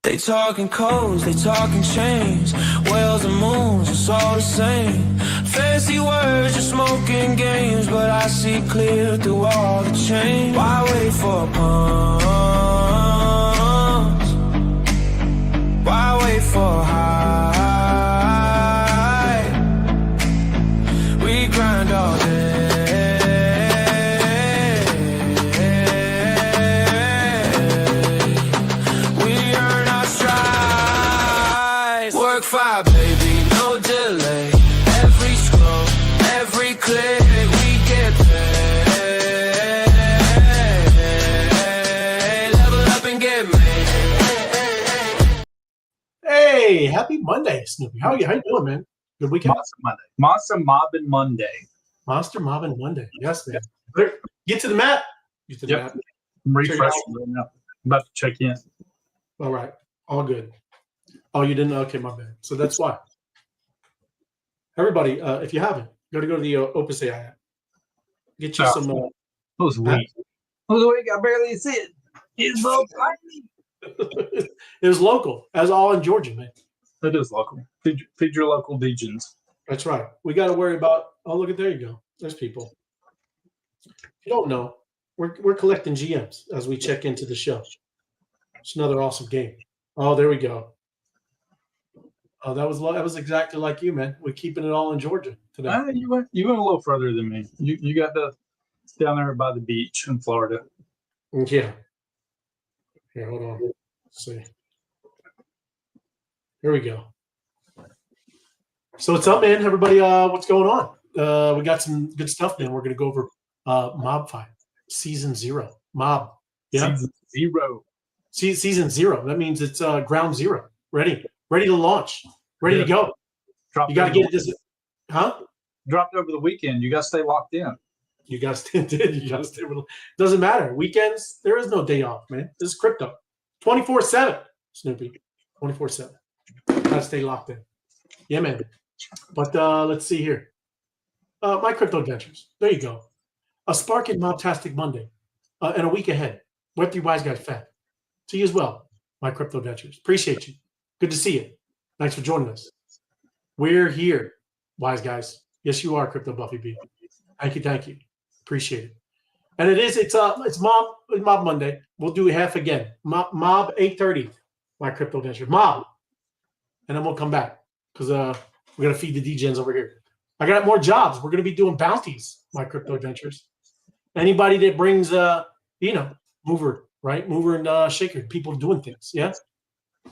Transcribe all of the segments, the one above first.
They talking codes, they talking chains, whales and moons, it's all the same. Fancy words, just smoking games, but I see clear through all the change. Why wait for pumps? Why wait for high? We grind all day. Fire, baby, no delay. Every scroll, every click, we get paid. Level up and get made. Hey, happy Monday, Snoopy. How you doing, man? Good weekend? Monster Mobbing Monday. Monster Mobbing Monday. Yes, man. Get to the map. Get to the map. I'm refreshing right now. I'm about to check in. All right. All good. Oh, you didn't? Okay, my bad. So that's why. Everybody, if you haven't, go to the Opus AI app. Get you some. It was weak. It was weak. I barely see it. It's so tiny. It was local, as all in Georgia, man. It is local. Feed your local legions. That's right. We got to worry about. Oh, look at there you go. There's people. If you don't know, we're collecting GMs as we check into the show. It's another awesome game. Oh, there we go. Oh, that was exactly like you, man. We're keeping it all in Georgia today. You went a little further than me. You got down there by the beach in Florida. Yeah. Here, hold on. Let's see. Here we go. So what's up, man? Everybody, what's going on? We got some good stuff, man. We're gonna go over MOBFI Season 0. Mob. Yeah. Season 0. Season 0. That means it's ground zero. Ready to launch, ready to go. You got to get this, huh? Dropped over the weekend. You got to stay locked in. You got to stay. Doesn't matter. Weekends, there is no day off, man. This is crypto, 24/7. Snoopy, 24/7. Got to stay locked in. Yeah, man. But let's see here. My crypto adventures. There you go. A sparking mobtastic Monday, and a week ahead. Web3 Wise Guys fan. To you as well. My crypto adventures. Appreciate you. Good to see you. Thanks for joining us. We're here, Wise Guys. Yes, you are, Crypto Buffy B. Thank you. Appreciate it. And it's Mob Monday. We'll do half again. Mob 8:30. My crypto adventure. Mob. And then we'll come back because we're gonna feed the DGens over here. I got more jobs. We're gonna be doing bounties. My crypto adventures. Anybody that brings mover, right? Mover and shaker, people doing things. Yeah.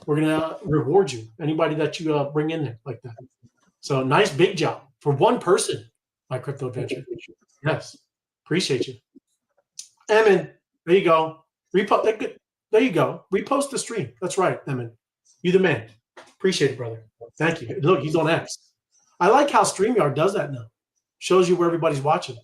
We're going to reward you, anybody that you bring in there like that. So nice big job for one person, my crypto adventure. Yes. Appreciate you. Emin, there you go. There you go. Repost the stream. That's right, Emin. You the man. Appreciate it, brother. Thank you. Look, he's on X. I like how StreamYard does that now. Shows you where everybody's watching.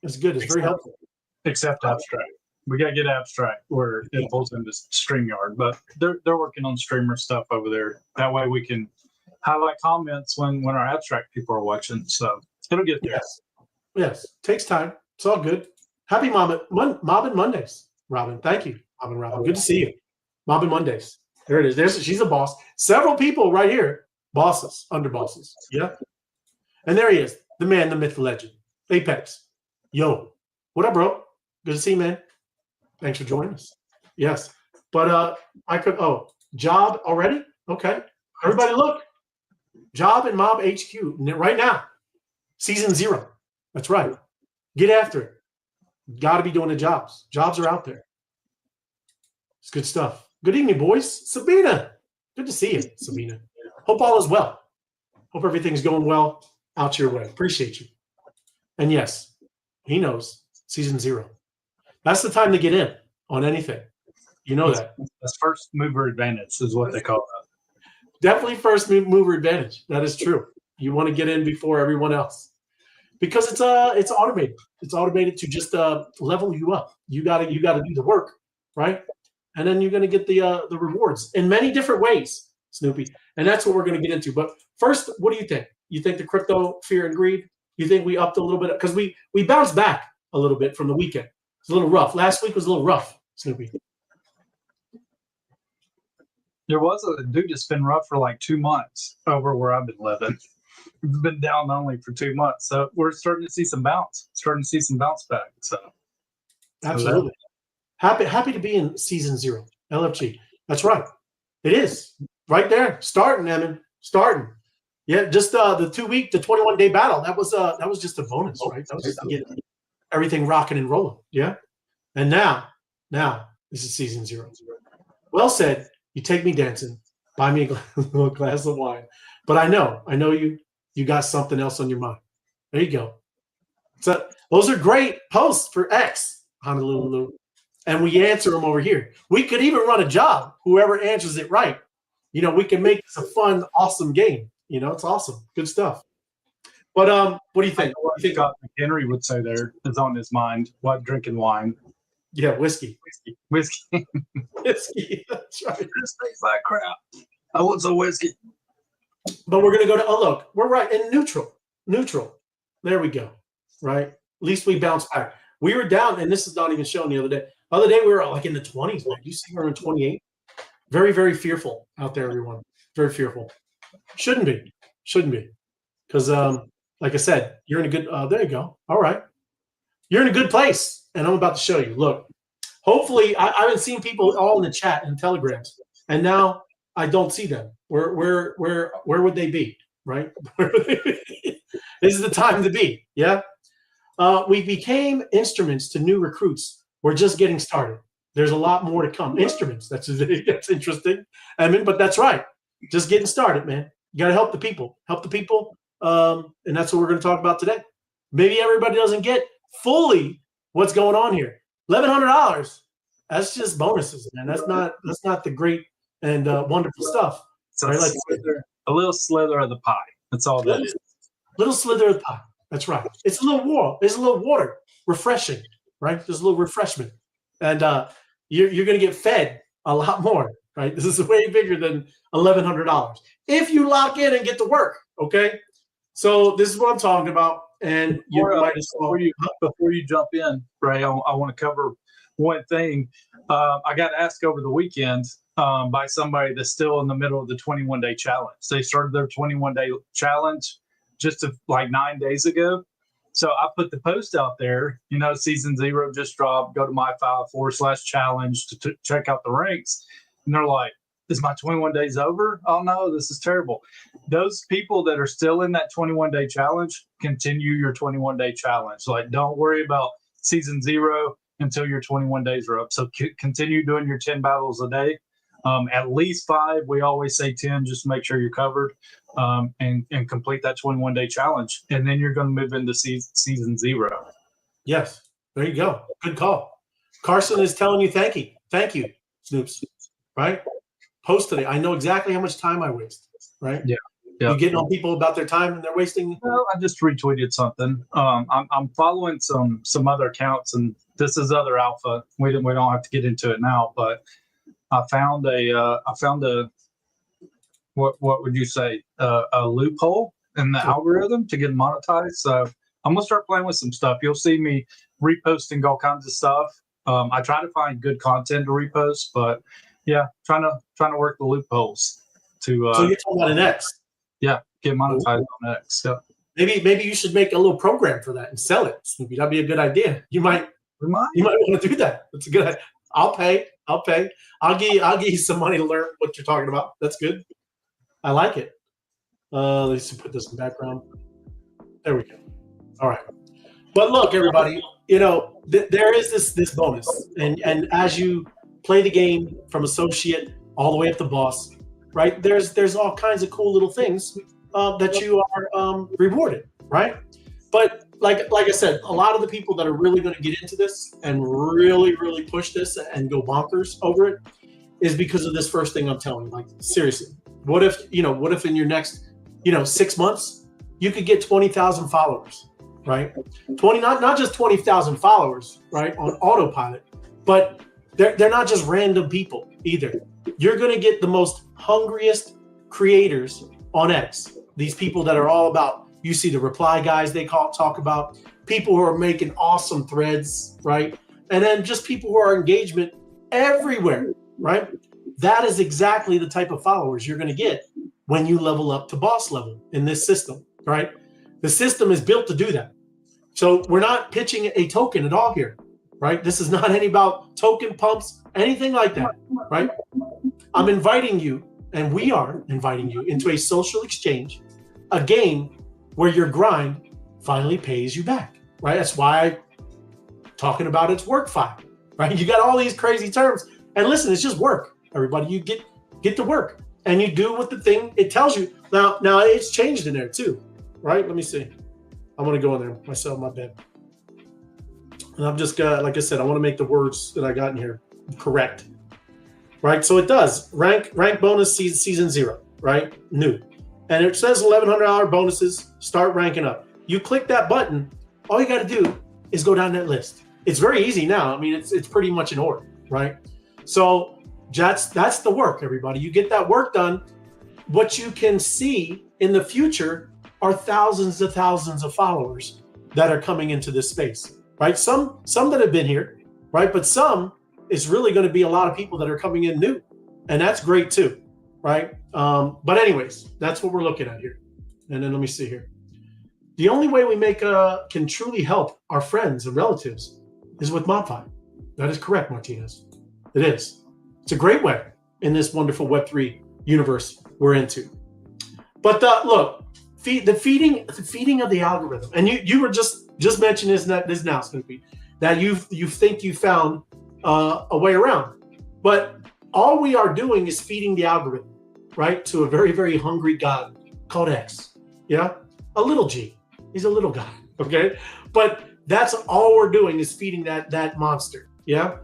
It's good. It's very helpful. Except Abstract. We got to get Abstract where it pulls into StreamYard, but they're working on streamer stuff over there. That way we can highlight comments when our Abstract people are watching. So it'll get there. Yes. Takes time. It's all good. Happy Mobbing Mondays, Robin. Thank you, Robin. Good to see you. Mobbing Mondays. There it is. She's a boss. Several people right here. Bosses, under bosses. Yeah. And there he is. The man, the myth, the legend. Apex. Yo. What up, bro? Good to see you, man. Thanks for joining us. Yes. But job already? Okay. Everybody look. Job and Mob HQ right now. Season 0. That's right. Get after it. Got to be doing the jobs. Jobs are out there. It's good stuff. Good evening, boys. Sabina. Good to see you, Sabina. Hope all is well. Hope everything's going well out your way. Appreciate you. And yes, he knows. Season 0. That's the time to get in on anything. You know that. That's first mover advantage is what they call that. Definitely first mover advantage. That is true. You want to get in before everyone else because it's automated. It's automated to just level you up. You got to do the work, right? And then you're going to get the rewards in many different ways, Snoopy. And that's what we're going to get into. But first, what do you think? You think the crypto fear and greed? You think we upped a little bit because we bounced back a little bit from the weekend. It's a little rough. Last week was a little rough, Snoopy. There was a dude that's been rough for like 2 months over where I've been living. It's been down only for 2 months. So we're starting to see some bounce, back. So Absolutely. Happy to be in season 0. LFG. That's right. It is right there. Starting, Emin. Starting. Yeah, just the 21-day battle. That was just a bonus, right? That was just to get everything rocking and rolling. Yeah. And now this is season 0. Well said. You take me dancing. Buy me a little glass of wine. But I know you got something else on your mind. There you go. So those are great posts for X, Honolulu. And we answer them over here. We could even run a job. Whoever answers it right, we can make this a fun, awesome game. It's awesome. Good stuff. But what do you think? What Scott McHenry would say there is on his mind. What, drinking wine? Yeah, whiskey. Whiskey. Whiskey. That's right. This tastes like crap. I want some whiskey. But we're going to go to, look, we're right in neutral. There we go. Right? At least we bounced back. We were down, and this is not even shown the other day. The other day we were like in the 20s. Man. You see, we're in 28. Very, very fearful out there, everyone. Very fearful. Shouldn't be. Because, like I said, you're in a good, there you go. All right. You're in a good place. And I'm about to show you. Look, hopefully, I haven't seen people all in the chat and telegrams. And now I don't see them. Where would they be? Right? Where would they be? This is the time to be. Yeah. We became instruments to new recruits. We're just getting started. There's a lot more to come. Instruments. That's interesting. But that's right. Just getting started, man. You got to help the people. And that's what we're going to talk about today. Maybe everybody doesn't get fully what's going on here. $1,100. That's just bonuses, man. That's not the great and wonderful stuff. So a little slither of the pie. That's all that is. Little slither of the pie. That's right. It's a little warm. There's a little water. Refreshing, right? There's a little refreshment. And you're going to get fed a lot more, right? This is way bigger than $1,100 if you lock in and get to work, okay? So this is what I'm talking about. And before you jump in, Ray, I want to cover one thing. I got asked over the weekend by somebody that's still in the middle of the 21-day challenge. They started their 21-day challenge just like 9 days ago. So I put the post out there, season 0 just dropped, go to MyFile/challenge to check out the ranks. And they're like, is my 21 days over? Oh no, this is terrible. Those people that are still in that 21-day challenge, continue your 21-day challenge. Like, don't worry about season 0 until your 21 days are up. So continue doing your 10 battles a day. At least 5. We always say 10 just to make sure you're covered, and complete that 21-day challenge. And then you're going to move into season 0. Yes. There you go. Good call. Carson is telling you thank you. Thank you, Snoops. Right? Post today. I know exactly how much time I waste. Right? Yeah. You getting on people about their time and they're wasting? Well, I just retweeted something. I'm following some other accounts, and this is other alpha. We don't have to get into it now, but I found a what would you say, a loophole in the algorithm to get monetized. So I'm gonna start playing with some stuff. You'll see me reposting all kinds of stuff. I try to find good content to repost, but yeah, trying to work the loopholes to. So you're talking about an X? Yeah, get monetized on X. Yeah. Maybe you should make a little program for that and sell it, Snoopy. That'd be a good idea. You might want to do that. That's a good idea. I'll pay. I'll give you some money to learn what you're talking about. That's good. I like it. Let's put this in background. There we go. All right. But look, everybody, there is this bonus, and as you play the game from associate all the way up to boss, right? There's all kinds of cool little things that you are rewarded, right? But like I said, a lot of the people that are really going to get into this and really, really push this and go bonkers over it is because of this first thing I'm telling you. Like, seriously, what if in your next, 6 months, you could get 20,000 followers, right? Not just 20,000 followers, right, on autopilot, but they're not just random people either. You're going to get the most hungriest creators on X. These people that are all about, you see the reply guys they talk about, people who are making awesome threads, right? And then just people who are engagement everywhere, right? That is exactly the type of followers you're going to get when you level up to boss level in this system, right? The system is built to do that. So we're not pitching a token at all here, right? This is not any about token pumps, anything like that, right? I'm inviting you, and we are inviting you into a social exchange, a game where your grind finally pays you back, right? That's why I'm talking about it's WorkFi, right? You got all these crazy terms, and listen, it's just work. Everybody, you get to work, and you do what the thing it tells you. Now it's changed in there too, right? Let me see. I want to go in there myself, my bad. And I've just got, like I said, I want to make the words that I got in here correct, right? So it does rank bonus season 0, right? New, and it says $1,100 bonuses. Start ranking up. You click that button. All you got to do is go down that list. It's very easy now. I mean, it's pretty much in order, right? So that's the work, everybody. You get that work done. What you can see in the future are thousands of followers that are coming into this space, right? Some that have been here, right? But some is really going to be a lot of people that are coming in new, and that's great too, right? But anyways, that's what we're looking at here. And then let me see here. The only way we can truly help our friends and relatives is with MOBFI. That is correct, Martinez. It is. It's a great way in this wonderful Web3 universe we're into. But look, the feeding of the algorithm, and you were just mentioning this now, Snoopy, that you think you found a way around, but all we are doing is feeding the algorithm, right, to a very, very hungry god called X. Yeah, a little G. He's a little guy, okay? But that's all we're doing is feeding that monster. Yeah,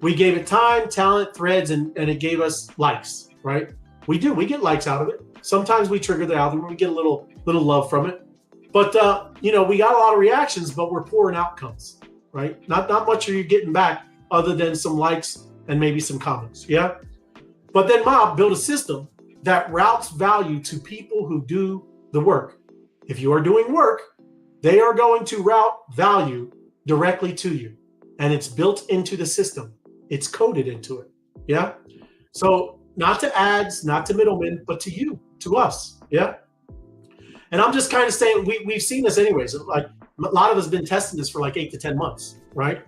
we gave it time, talent, threads, and it gave us likes, right? We get likes out of it. Sometimes we trigger the algorithm, we get a little love from it. But we got a lot of reactions, but we're poor in outcomes, right? Not much are you getting back other than some likes and maybe some comments, yeah? But then Mob built a system that routes value to people who do the work. If you are doing work, they are going to route value directly to you. And it's built into the system. It's coded into it, yeah? So not to ads, not to middlemen, but to you, to us, yeah? And I'm just kind of saying, we've seen this anyways. Like, a lot of us have been testing this for like 8 to 10 months, right?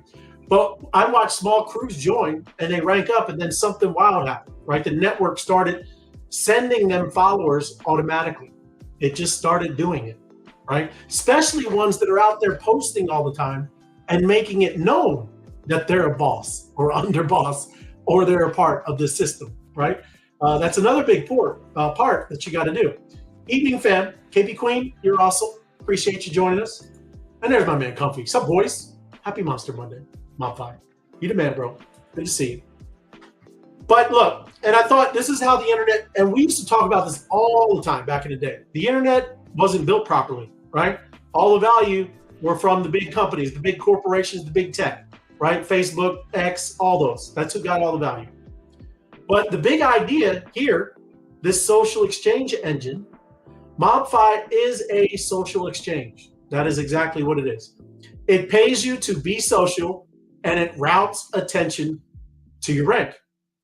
But I watched small crews join and they rank up, and then something wild happened, right? The network started sending them followers automatically. It just started doing it, right? Especially ones that are out there posting all the time and making it known that they're a boss or under boss, or they're a part of the system, right? That's another big part that you got to do. Evening, fam. KP Queen, you're awesome. Appreciate you joining us. And there's my man, Comfy. Sup, boys? Happy Monster Monday. MOBFI. You the man, bro. Good to see you. But look, and I thought this is how the internet, and we used to talk about this all the time back in the day. The internet wasn't built properly, right? All the value were from the big companies, the big corporations, the big tech, right? Facebook, X, all those. That's who got all the value. But the big idea here, this social exchange engine, MOBFI is a social exchange. That is exactly what it is. It pays you to be social, and it routes attention to your rank,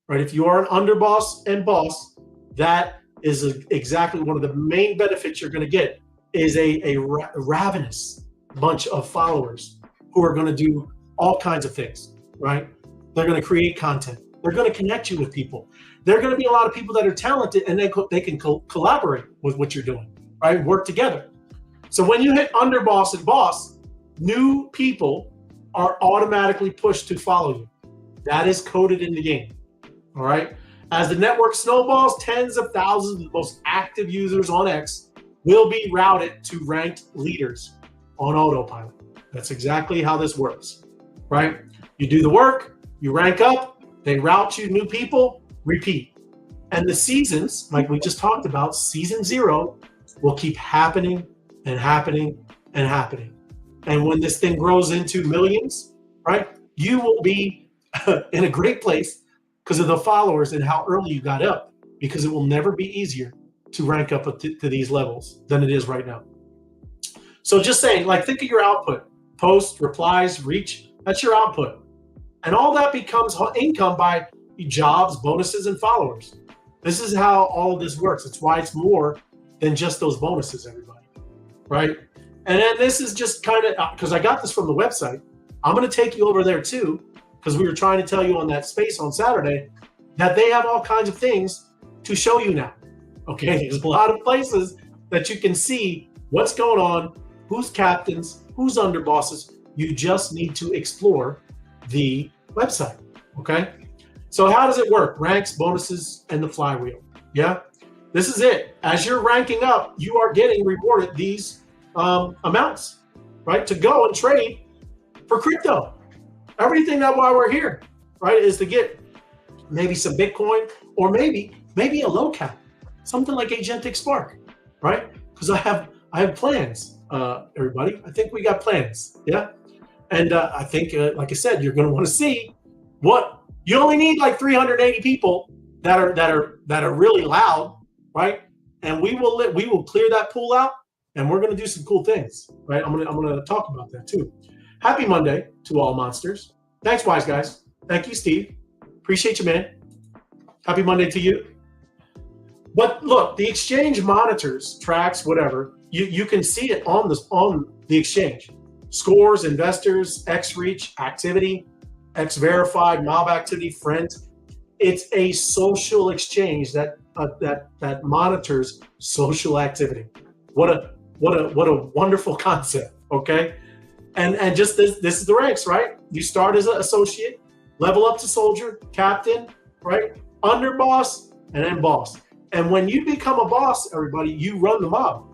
right? If you are an underboss and boss, that is exactly one of the main benefits you're going to get, is a ravenous bunch of followers who are going to do all kinds of things, right? They're going to create content. They're going to connect you with people. There are going to be a lot of people that are talented, and they can collaborate with what you're doing, right? Work together. So when you hit underboss and boss, new people are automatically pushed to follow you. That is coded in the game, all right? As the network snowballs, tens of thousands of the most active users on X will be routed to ranked leaders on autopilot. That's exactly how this works, right? You do the work, you rank up, they route you new people, repeat. And the seasons, like we just talked about, season 0 will keep happening and happening and happening. And when this thing grows into millions, right, you will be in a great place because of the followers and how early you got up, because it will never be easier to rank up to these levels than it is right now. So just saying, like, think of your output: post, replies, reach. That's your output. And all that becomes income by jobs, bonuses, and followers. This is how all of this works. It's why it's more than just those bonuses, everybody, right? And then this is just kind of, because I got this from the website, I'm going to take you over there too, because we were trying to tell you on that space on Saturday that they have all kinds of things to show you now. Okay, there's a lot of places that you can see what's going on, who's captains, who's underbosses. You just need to explore the website, okay? So how does it work? Ranks, bonuses, and the flywheel. Yeah, this is it. As you're ranking up, you are getting rewarded these amounts, right? To go and trade for crypto. Everything that why we're here, right, is to get maybe some Bitcoin or maybe a low cap, something like Agentic Spark, right? Because I have plans, everybody. I think we got plans, yeah. And I think, like I said, you're going to want to see what you only need, like 380 people that are really loud, right? And we will clear that pool out, and we're going to do some cool things, right? I'm gonna talk about that too. Happy Monday to all monsters. Thanks, wise guys. Thank you, Steve. Appreciate you, man. Happy Monday to you. But look, the exchange monitors, tracks, whatever. You can see it on the exchange. Scores, investors, X-Reach, activity, X-Verified, mob activity, friends. It's a social exchange that monitors social activity. What a wonderful concept, okay? And just this is the ranks, right? You start as an associate, level up to soldier, captain, right? Underboss, and then boss. And when you become a boss, everybody, you run the mob.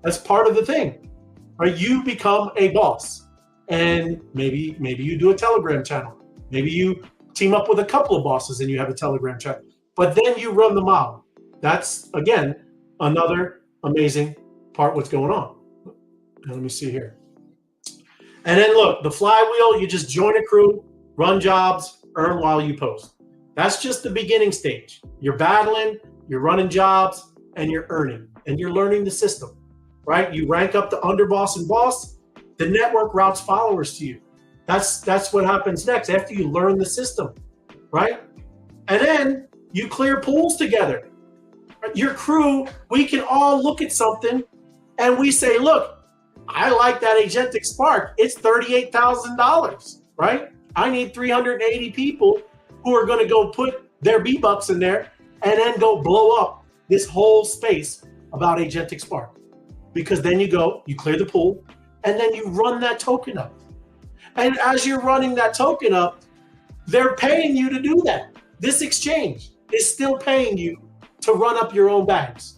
That's part of the thing, right? You become a boss, and maybe you do a Telegram channel. Maybe you team up with a couple of bosses and you have a Telegram channel. But then you run the mob. That's again another amazing part. What's going on? Let me see here. And then look, the flywheel. You just join a crew, run jobs, earn while you post. That's just the beginning stage. You're battling, you're running jobs, and you're earning, and you're learning the system, right? You rank up to underboss and boss. The network routes followers to you. That's what happens next after you learn the system, right? And then you clear pools together. Your crew, we can all look at something and we say, look, I like that Agentic Spark. It's $38,000, right? I need 380 people who are going to go put their B-Bucks in there and then go blow up this whole space about Agentic Spark. Because then you clear the pool, and then you run that token up. And as you're running that token up, they're paying you to do that. This exchange is still paying you to run up your own bags,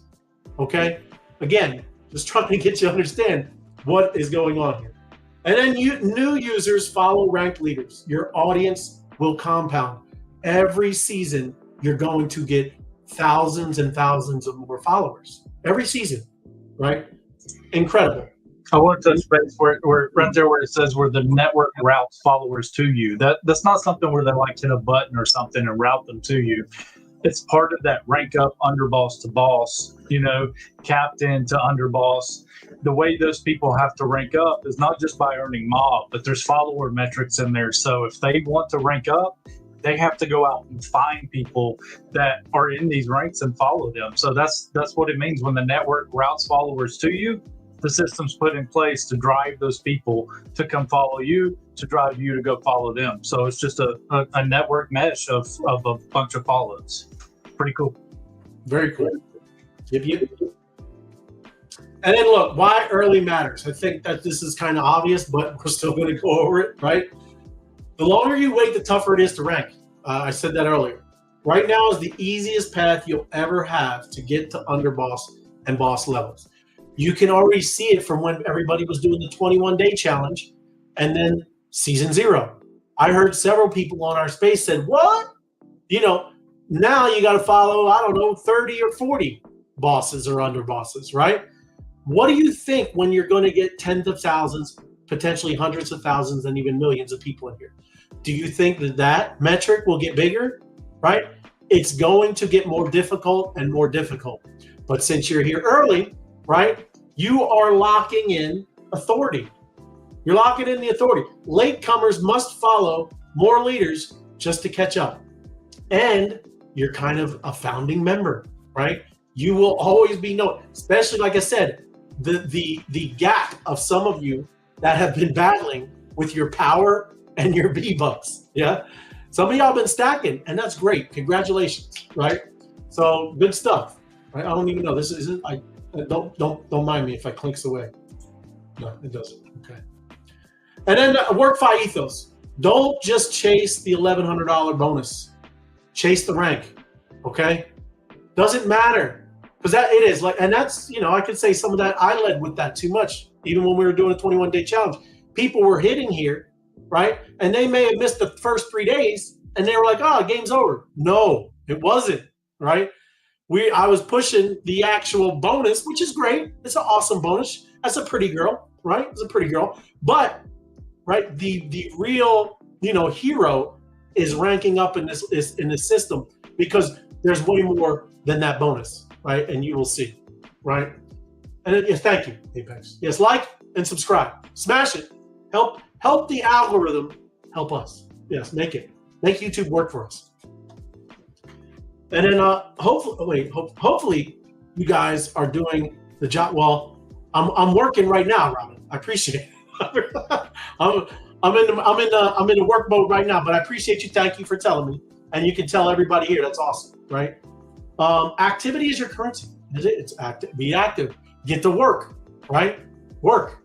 okay? Again, just trying to get you to understand what is going on here. And then new users follow ranked leaders. Your audience will compound. Every season, you're going to get thousands and thousands of more followers. Every season, right? Incredible. I want to touch base where right there where it says where the network routes followers to you. That's not something where they like hit a button or something and route them to you. It's part of that rank up underboss to boss, captain to underboss. The way those people have to rank up is not just by earning mob, but there's follower metrics in there. So if they want to rank up, they have to go out and find people that are in these ranks and follow them. So that's what it means when the network routes followers to you. The system's put in place to drive those people to come follow you, to drive you to go follow them. So it's just a network mesh of a bunch of follows. Pretty cool. Very cool. Yep. And then look, why early matters. I think that this is kind of obvious, but we're still going to go over it, right? The longer you wait, the tougher it is to rank. I said that earlier. Right now is the easiest path you'll ever have to get to underboss and boss levels. You can already see it from when everybody was doing the 21-day challenge and then season 0. I heard several people on our space said, what? Now you got to follow, 30 or 40 bosses or underbosses, right? What do you think when you're going to get tens of thousands, potentially hundreds of thousands, and even millions of people in here? Do you think that metric will get bigger, right? It's going to get more difficult and more difficult. But since you're here early, right, you are locking in authority. You're locking in the authority. Latecomers must follow more leaders just to catch up. and you're kind of a founding member, right? You will always be known, especially like I said, the gap of some of you that have been battling with your power and your B-bucks. Yeah, some of y'all been stacking, and that's great. Congratulations, right? So good stuff. Right? I don't even know. This isn't. Don't mind me if I clinks away. No, it doesn't. Okay. And then WorkFi ethos. Don't just chase the $1,100 bonus. Chase the rank. Okay. Doesn't matter, because that it is like, and that's, you know, I could say some of that I led with that too much. Even when we were doing a 21-day challenge, people were hitting here, right? And they may have missed the first 3 days, and they were like, "Oh, game's over." No, it wasn't. Right? I was pushing the actual bonus, which is great. It's an awesome bonus. That's a pretty girl, right? It's a pretty girl. But right, the real, you know, hero is ranking up in this system, because there's way more than that bonus, right? And you will see, right? And yes, thank you, Apex. Yes, like and subscribe. Smash it. Help the algorithm help us. Yes, make YouTube work for us. And then hopefully you guys are doing the job. Well, I'm working right now, Robin. I appreciate it. I'm in the work mode right now, but I appreciate you. Thank you for telling me. And you can tell everybody here. That's awesome, right? Activity is your currency. It's active. Be active. Get to work, right? Work.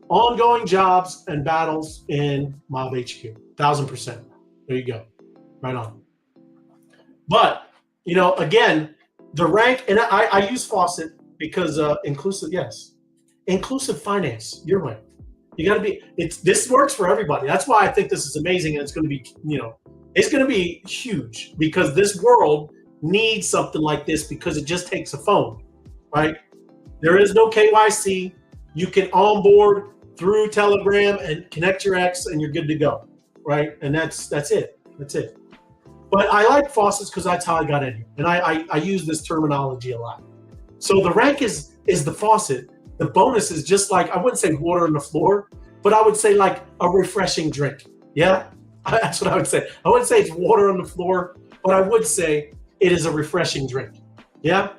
Ongoing jobs and battles in Mob HQ. 1000%. There you go. Right on. But, you know, again, the rank, and I use Faucet because inclusive, yes. Inclusive finance, you're right. You got to be, this works for everybody. That's why I think this is amazing, and it's going to be, you know, it's going to be huge, because this world needs something like this, because it just takes a phone, right? There is no KYC. You can onboard through Telegram and connect your X, and you're good to go, right? And that's it. That's it. But I like faucets because that's how I got in here. And I use this terminology a lot. So the rank is the faucet. The bonus is just like, I wouldn't say water on the floor, but I would say like a refreshing drink. Yeah, that's what I would say. I wouldn't say it's water on the floor, but I would say it is a refreshing drink. Yeah,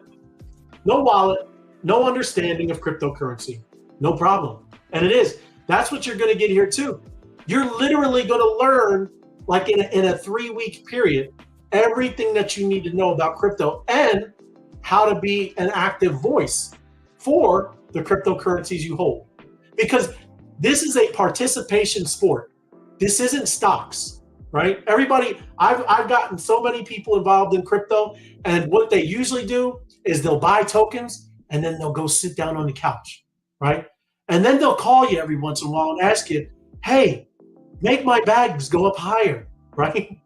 no wallet, no understanding of cryptocurrency, no problem. And it is. That's what you're going to get here too. You're literally going to learn, like in a 3-week period, everything that you need to know about crypto and how to be an active voice for the cryptocurrencies you hold. Because this is a participation sport. This isn't stocks, right? Everybody, I've gotten so many people involved in crypto, and what they usually do is they'll buy tokens and then they'll go sit down on the couch, right? And then they'll call you every once in a while and ask you, "Hey, make my bags go up higher," right?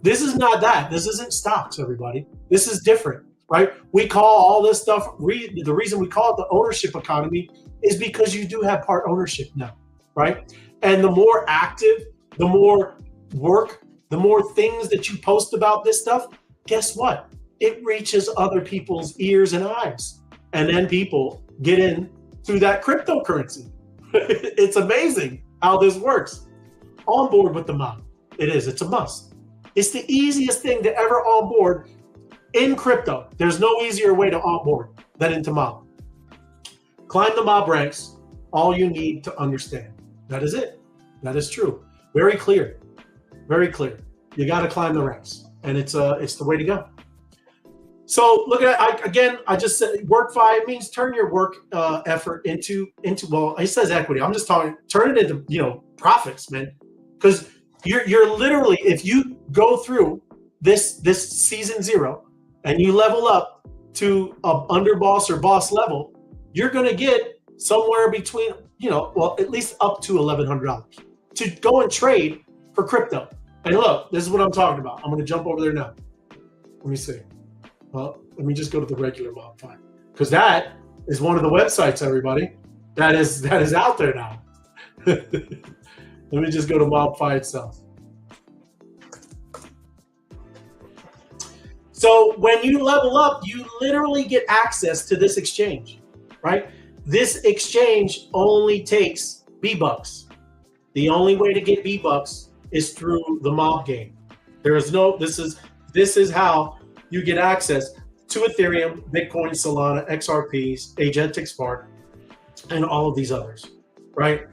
This is not that. This isn't stocks, everybody. This is different, right? We call all this stuff, the reason we call it the ownership economy is because you do have part ownership now, right? And the more active, the more work, the more things that you post about this stuff, guess what? It reaches other people's ears and eyes. And then people get in through that cryptocurrency. It's amazing how this works. On board with the mob. It is. It's a must. It's the easiest thing to ever onboard in crypto. There's no easier way to onboard than into mob. Climb the mob ranks. All you need to understand. That is it. That is true. Very clear. Very clear. You got to climb the ranks, and it's the way to go. So look at I just said WorkFi. It means turn your work effort into well, it says equity. I'm just talking turn it into, you know, profits, man. Because you're literally, if you go through this season 0 and you level up to a underboss or boss level, you're gonna get somewhere between, you know, well, at least up to $1,100 to go and trade for crypto. And look, this is what I'm talking about. I'm gonna jump over there now. Let me see. Well, let me just go to the regular MOBFI, because that is one of the websites, everybody, that is out there now. Let me just go to MOBFI itself. So when you level up, you literally get access to this exchange, right? This exchange only takes B-Bucks. The only way to get B-Bucks is through the mob game. There is no, this is This is how you get access to Ethereum, Bitcoin, Solana, XRPs, Agentic Spark, and all of these others, right?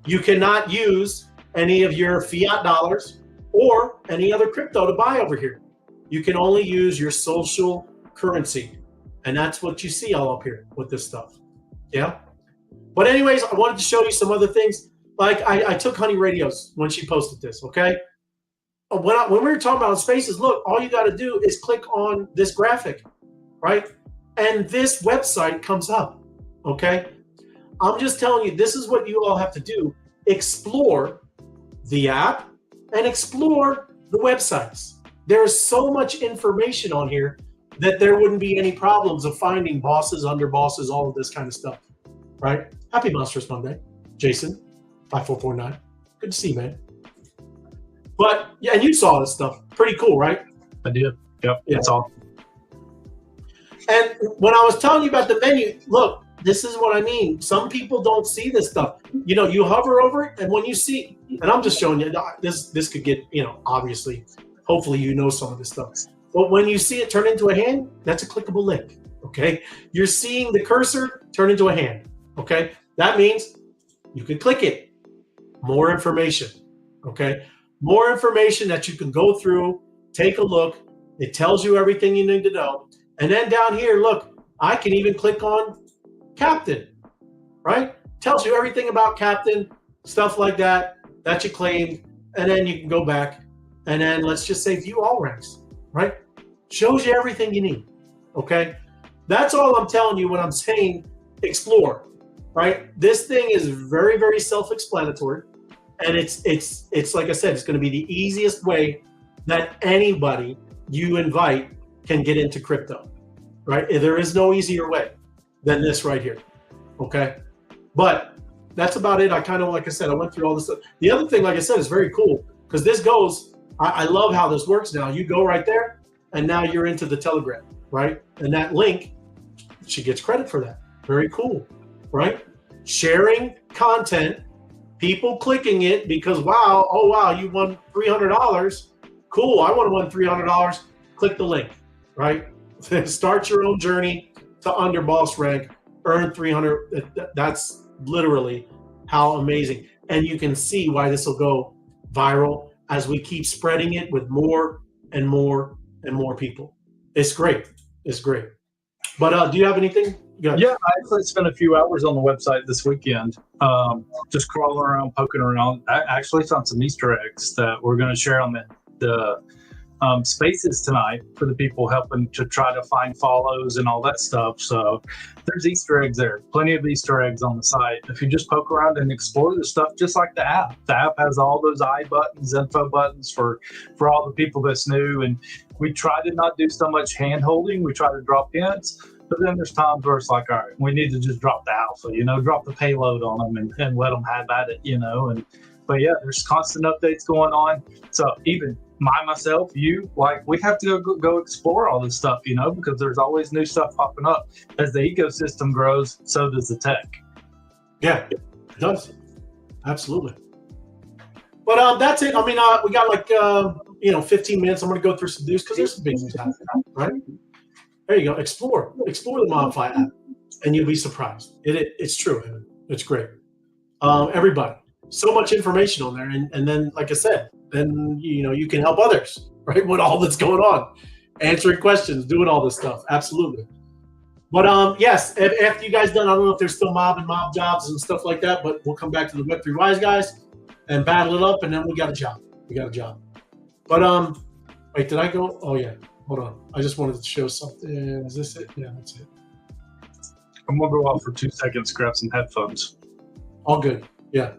You cannot use any of your fiat dollars or any other crypto to buy over here. You can only use your social currency. And that's what you see all up here with this stuff. Yeah. But anyways, I wanted to show you some other things. Like I took Honey Radios when she posted this, okay? When we were talking about spaces, look, all you got to do is click on this graphic, right? And this website comes up, okay? I'm just telling you, this is what you all have to do. Explore the app and explore the websites. There's so much information on here that there wouldn't be any problems of finding bosses, under bosses, all of this kind of stuff, right? Happy Monstrous Monday, Jason, 5449. Good to see you, man. But yeah, and you saw this stuff. Pretty cool, right? I did. Yep. Yeah. It's awesome. And when I was telling you about the menu, look, this is what I mean. Some people don't see this stuff. You know, you hover over it, and when you see, and I'm just showing you, this could get, you know, obviously, hopefully you know some of this stuff. But when you see it turn into a hand, that's a clickable link, okay? You're seeing the cursor turn into a hand, okay? That means you can click it. More information, okay? More information that you can go through, take a look. It tells you everything you need to know. And then down here, look, I can even click on Captain, right? Tells you everything about Captain, stuff like that you claimed. And then you can go back and then let's just say view all ranks, right? Shows you everything you need, okay? That's all I'm telling you when I'm saying explore, right? This thing is very, very self-explanatory. And it's like I said, it's going to be the easiest way that anybody you invite can get into crypto, right? There is no easier way than this right here, okay? But that's about it. I kind of, like I said, I went through all this stuff. The other thing, like I said, is very cool because this goes, I love how this works now. You go right there and now you're into the Telegram, right? And that link, she gets credit for that. Very cool, right? Sharing content, people clicking it because, wow, oh, wow, you won $300. Cool, I want to win $300. Click the link, right? Start your own journey to underboss rank, earn 300. That's literally how amazing. And you can see why this will go viral as we keep spreading it with more and more and more people. It's great. It's great. But do you have anything? Yeah, I actually spent a few hours on the website this weekend, just crawling around, poking around. I actually found some Easter eggs that we're going to share on the spaces tonight for the people helping to try to find follows and all that stuff. So there's Easter eggs there, plenty of Easter eggs on the site. If you just poke around and explore the stuff, just like the app has all those I buttons, info buttons for all the people that's new. And we try to not do so much hand holding. We try to drop hints. But then there's times where it's like, all right, we need to just drop the alpha, drop the payload on them and let them have at it, But yeah, there's constant updates going on. So even myself, you, we have to go explore all this stuff, because there's always new stuff popping up. As the ecosystem grows, so does the tech. Yeah, it does. Absolutely. But that's it. I mean, we got 15 minutes. I'm going to go through some news because there's some big news happening, right? There you go. Explore the MOBFI app, and you'll be surprised. It's true. It's great. Everybody, so much information on there, and then, like I said, then you can help others, right? With all that's going on, answering questions, doing all this stuff. Absolutely. But yes, after you guys done, I don't know if there's still mob jobs and stuff like that, but we'll come back to the Web3 Wise guys and battle it up, and then we got a job. But wait, did I go? Oh yeah. Hold on. I just wanted to show something. Is this it? Yeah, that's it. I'm going to go off for 2 seconds, grab some headphones. All good. Yeah.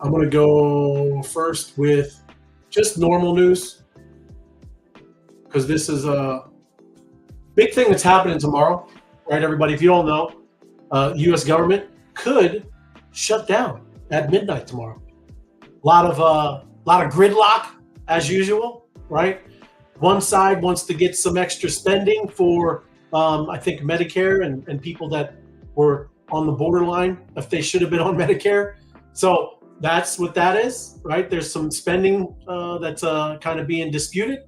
I'm going to go first with just normal news because this is a big thing that's happening tomorrow, right, everybody? If you don't know, U.S. government could shut down at midnight tomorrow. A lot of gridlock. As usual, right? One side wants to get some extra spending for, I think, Medicare and people that were on the borderline if they should have been on Medicare. So that's what that is, right? There's some spending that's kind of being disputed.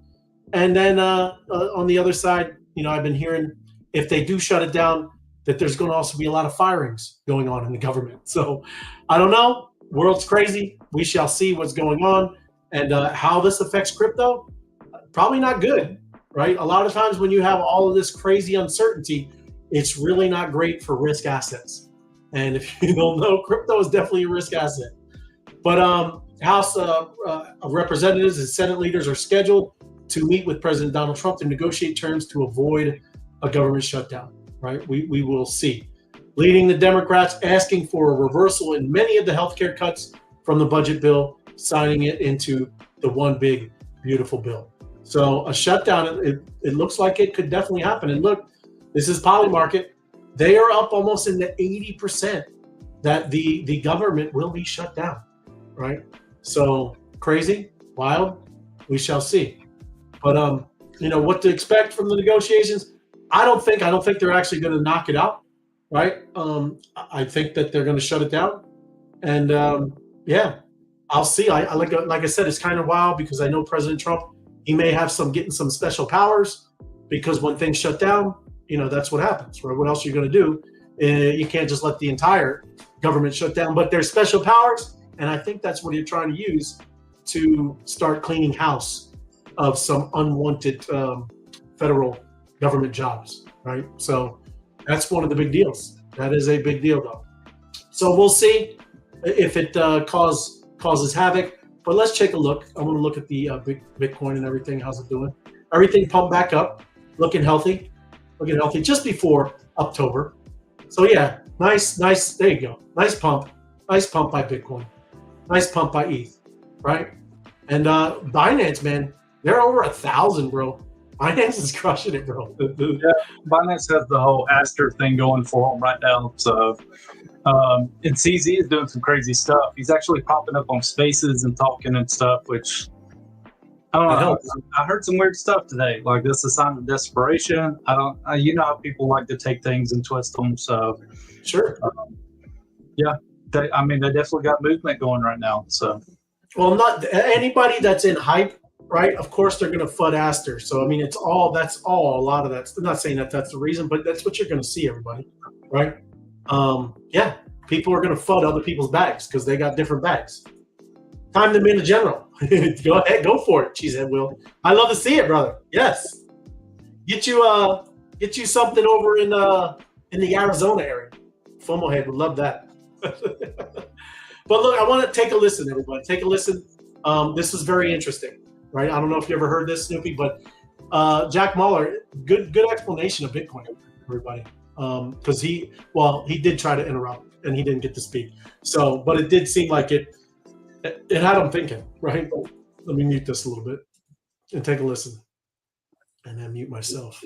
And then on the other side, I've been hearing if they do shut it down, that there's going to also be a lot of firings going on in the government. So I don't know. World's crazy. We shall see what's going on and how this affects crypto. Probably not good, right? A lot of times when you have all of this crazy uncertainty, it's really not great for risk assets. And if you don't know, crypto is definitely a risk asset. But House of Representatives and Senate leaders are scheduled to meet with President Donald Trump to negotiate terms to avoid a government shutdown, right? We will see. Leading the Democrats asking for a reversal in many of the healthcare cuts from the budget bill, signing it into the one big, beautiful bill. So a shutdown, it looks like it could definitely happen. And look, this is Polymarket. They are up almost in the 80% that the government will be shut down, right? So crazy, wild, we shall see. But what to expect from the negotiations? I don't think they're actually going to knock it out, right? I think that they're going to shut it down, and I'll see. I like I said, it's kind of wild because I know President Trump, he may have getting some special powers because when things shut down, that's what happens, right? What else are you going to do? You can't just let the entire government shut down, but there's special powers, and I think that's what you're trying to use to start cleaning house of some unwanted federal government jobs, right? So that's one of the big deals. That is a big deal, though. So we'll see if it causes havoc. But let's take a look. I want to look at the Bitcoin and everything. How's it doing? Everything pumped back up, looking healthy, just before October. So yeah, nice. There you go. Nice pump by Bitcoin. Nice pump by ETH, right? And Binance, man, they're over 1,000, bro. Binance is crushing it, bro. Yeah, Binance has the whole Aster thing going for them right now. So, and CZ is doing some crazy stuff. He's actually popping up on Spaces and talking and stuff, which I don't know. I heard some weird stuff today. Like this is a sign of desperation. You know how people like to take things and twist them. So, sure. They definitely got movement going right now. So, well, not anybody that's in hype. Right, of course they're going to FUD Aster. So that's all. A lot of that's. I'm not saying that's the reason, but that's what you're going to see, everybody. Right? People are going to FUD other people's bags because they got different bags. Time to be a general. Go ahead, go for it, Cheesehead Will. I love to see it, brother. Yes. Get you something over in the Arizona area. FOMO Head would love that. But look, I want to take a listen, everybody. Take a listen. This is very interesting. Right, I don't know if you ever heard this, Snoopy, but Jack Mahler, good explanation of Bitcoin, everybody, because he did try to interrupt and he didn't get to speak. So, but it did seem like it had him thinking, right? Let me mute this a little bit and take a listen, and then mute myself.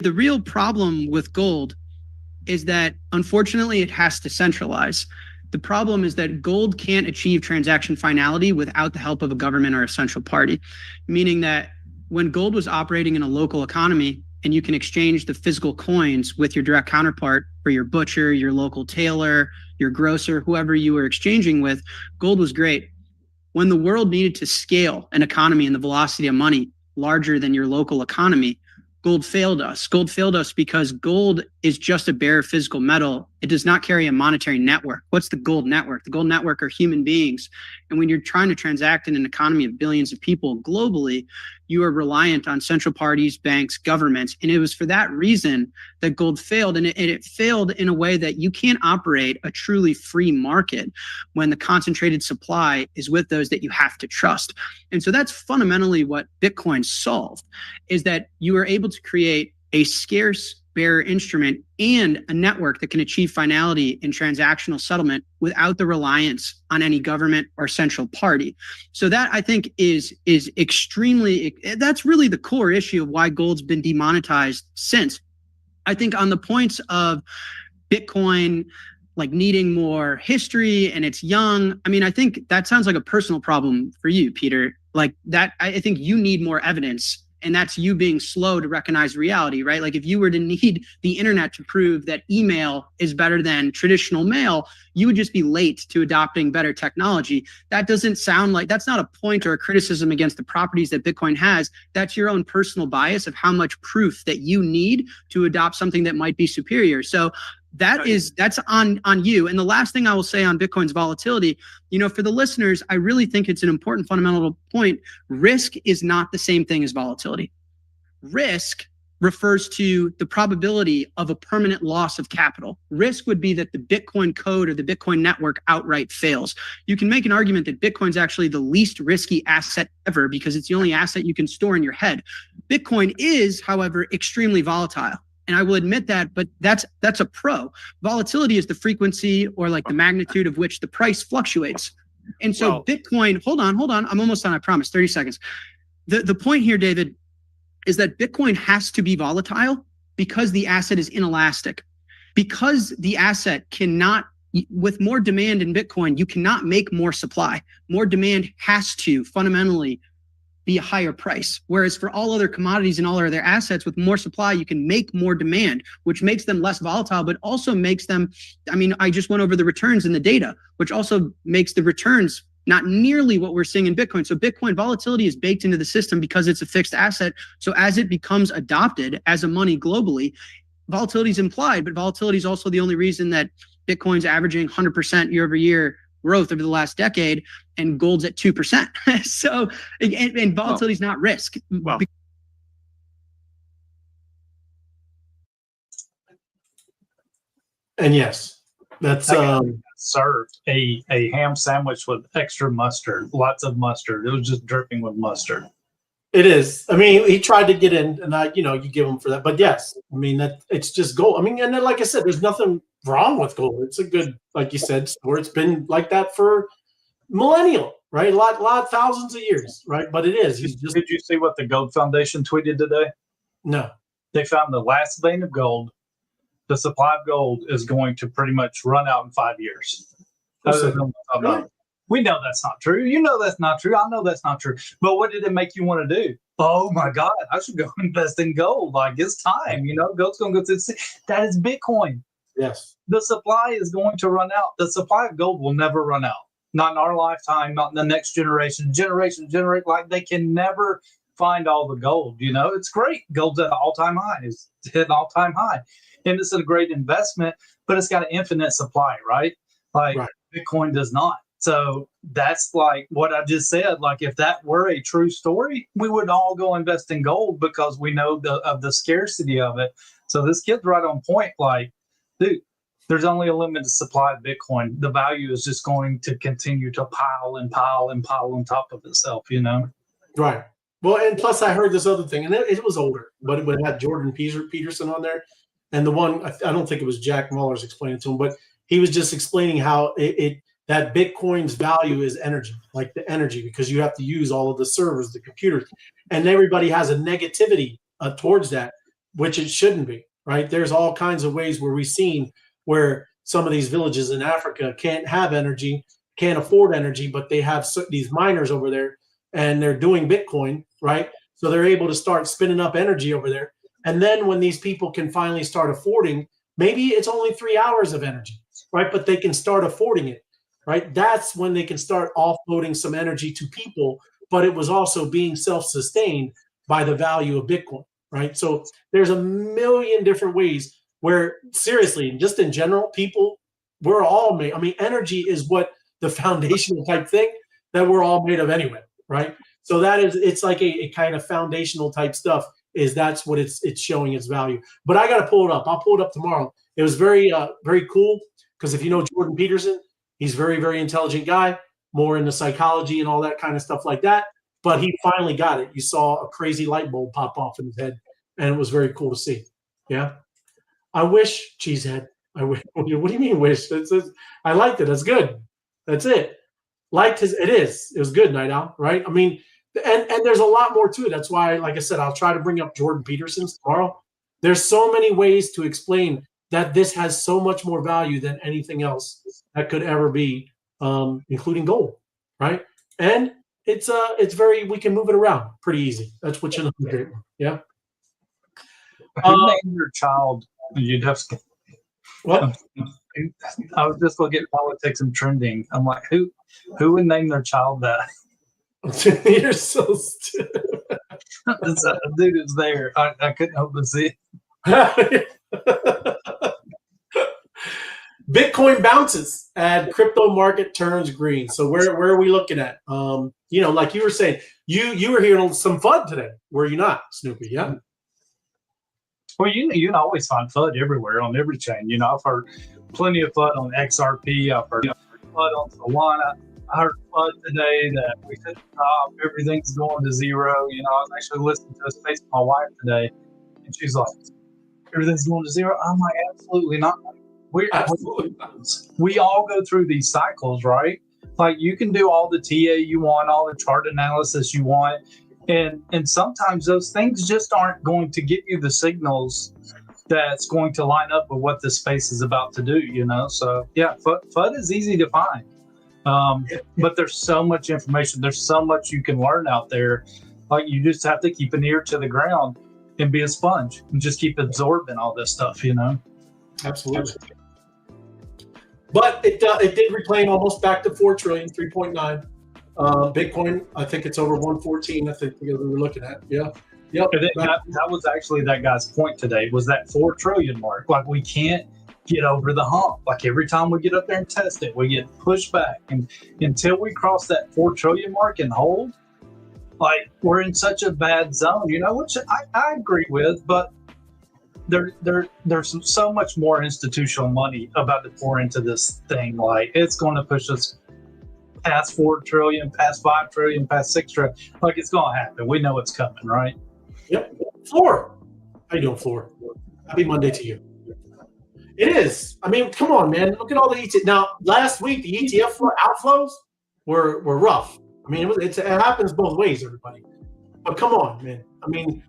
The real problem with gold is that, unfortunately, it has to centralize. The problem is that gold can't achieve transaction finality without the help of a government or a central party, meaning that when gold was operating in a local economy and you can exchange the physical coins with your direct counterpart for your butcher, your local tailor, your grocer, whoever you were exchanging with, gold was great. When the world needed to scale an economy and the velocity of money larger than your local economy, gold failed us. Gold failed us because gold is just a bare physical metal. It does not carry a monetary network. What's the gold network? The gold network are human beings. And when you're trying to transact in an economy of billions of people globally, you are reliant on central parties, banks, governments. And it was for that reason that gold failed. And it failed in a way that you can't operate a truly free market when the concentrated supply is with those that you have to trust. And so that's fundamentally what Bitcoin solved, is that you are able to create a scarce bearer instrument and a network that can achieve finality in transactional settlement without the reliance on any government or central party. So that, I think, is extremely, that's really the core issue of why gold's been demonetized since. I think on the points of Bitcoin like needing more history and it's young, I think that sounds like a personal problem for you, Peter. Like that, I think you need more evidence And that's you being slow to recognize reality, right? Like if you were to need the internet to prove that email is better than traditional mail, you would just be late to adopting better technology. That doesn't sound like, that's not a point or a criticism against the properties that Bitcoin has. That's your own personal bias of how much proof that you need to adopt something that might be superior. So that's on you. And the last thing I will say on Bitcoin's volatility, for the listeners, I really think it's an important fundamental point. Risk is not the same thing as volatility. Risk refers to the probability of a permanent loss of capital. Risk would be that the Bitcoin code or the Bitcoin network outright fails. You can make an argument that Bitcoin's actually the least risky asset ever because it's the only asset you can store in your head. Bitcoin is, however, extremely volatile. And I will admit that, but that's a pro. Volatility is the frequency or like the magnitude of which the price fluctuates. And so Bitcoin, hold on. I'm almost done, I promise, 30 seconds. The point here, David, is that Bitcoin has to be volatile because the asset is inelastic. Because the asset cannot, with more demand in Bitcoin, you cannot make more supply. More demand has to fundamentally be a higher price. Whereas for all other commodities and all other assets with more supply, you can make more demand, which makes them less volatile, but also makes them, I just went over the returns in the data, which also makes the returns not nearly what we're seeing in Bitcoin. So Bitcoin volatility is baked into the system because it's a fixed asset. So as it becomes adopted as a money globally, volatility is implied, but volatility is also the only reason that Bitcoin's averaging 100% year over year growth over the last decade and gold's at 2%. So, and volatility is not risk. Well, and yes, that's served a ham sandwich with extra mustard, lots of mustard. It was just dripping with mustard. It is. He tried to get in, and you give him for that. But yes, that it's just gold. And then, like I said, there's nothing wrong with gold. It's a good, like you said, where it's been like that for millennial, right? A lot, thousands of years, right? But it is. Did you see what the Gold Foundation tweeted today? No. They found the last vein of gold. The supply of gold is going to pretty much run out in 5 years. We know that's not true. You know that's not true. I know that's not true. But what did it make you want to do? Oh my God, I should go invest in gold. Like it's time, gold's going to go to the sea. That is Bitcoin. Yes. The supply is going to run out. The supply of gold will never run out. Not in our lifetime, not in the next generation. Like they can never find all the gold. It's great. Gold's at an all-time high. It's hit an all-time high. And it's a great investment, but it's got an infinite supply, right? Like Bitcoin does not. So that's like what I just said. Like if that were a true story, we would all go invest in gold because we know of the scarcity of it. So this kid's right on point. Like, dude, there's only a limited supply of Bitcoin. The value is just going to continue to pile and pile and pile on top of itself, Right. Well, and plus I heard this other thing, and it was older, but it had Jordan Peterson on there. And the one, I don't think it was Jack Muller's explaining to him, but he was just explaining how that Bitcoin's value is energy, like the energy, because you have to use all of the servers, the computers, and everybody has a negativity towards that, which it shouldn't be, right? There's all kinds of ways where we've seen where some of these villages in Africa can't have energy, can't afford energy, but they have these miners over there and they're doing Bitcoin, right? So they're able to start spinning up energy over there. And then when these people can finally start affording, maybe it's only 3 hours of energy, right? But they can start affording it, right? That's when they can start offloading some energy to people, but it was also being self-sustained by the value of Bitcoin, right? So there's a million different ways where, seriously, just in general, people, we're all made. Energy is what the foundational type thing that we're all made of anyway, right? So it's like a kind of foundational type stuff. That's what it's showing its value. But I got to pull it up. I'll pull it up tomorrow. It was very, very cool because if you know Jordan Peterson, he's very, very intelligent guy, more into psychology and all that kind of stuff like that. But he finally got it. You saw a crazy light bulb pop off in his head, and it was very cool to see. Yeah. I wish, Cheesehead. What do you mean wish? I liked it. That's good. That's it. It was good, Night Owl, right? And there's a lot more to it. That's why, like I said, I'll try to bring up Jordan Peterson's tomorrow. There's so many ways to explain that this has so much more value than anything else that could ever be, including gold, right? And it's very, we can move it around pretty easy. That's what you know. Yeah. Who named your child? You'd have to. What? I was just looking at politics and trending. I'm like, who would name their child that? You're so stupid. This dude is there. I couldn't help but see it. Bitcoin bounces and crypto market turns green. So where are we looking at? You know, like you were saying, you were hearing some FUD today, were you not, Snoopy? Yeah. Well, you can always find FUD everywhere on every chain. You know, I've heard plenty of FUD on XRP. I've heard FUD on Solana. I heard FUD today that we couldn't stop. Everything's going to zero. You know, I was actually listening to a space with my wife today, and she's like, "Everything's going to zero." I'm like, "Absolutely not." We all go through these cycles, right? Like you can do all the TA you want, all the chart analysis you want, and sometimes those things just aren't going to give you the signals that's going to line up with what the space is about to do, you know? So yeah, FUD is easy to find. But there's so much information, there's so much you can learn out there. Like you just have to keep an ear to the ground and be a sponge and just keep absorbing all this stuff, you know? Absolutely. But it did reclaim almost back to 4 trillion, 3.9. Bitcoin, I think it's over 114. I think we were looking at. Yeah. Yep. That was actually that guy's point today, was that 4 trillion mark. Like we can't get over the hump. Like every time we get up there and test it, we get pushed back. And until we cross that 4 trillion mark and hold, like we're in such a bad zone, you know, which I agree with, but there's so much more institutional money about to pour into this thing. Like it's going to push us past 4 trillion, past 5 trillion, past 6 trillion. Like it's going to happen. We know it's coming, right? Yep. Floor. How you doing, Floor? Happy Monday to you. It is. I mean, come on, man. Look at all the ETF. Now, last week, the ETF outflows were rough. I mean, it happens both ways, everybody. But come on, man. I mean,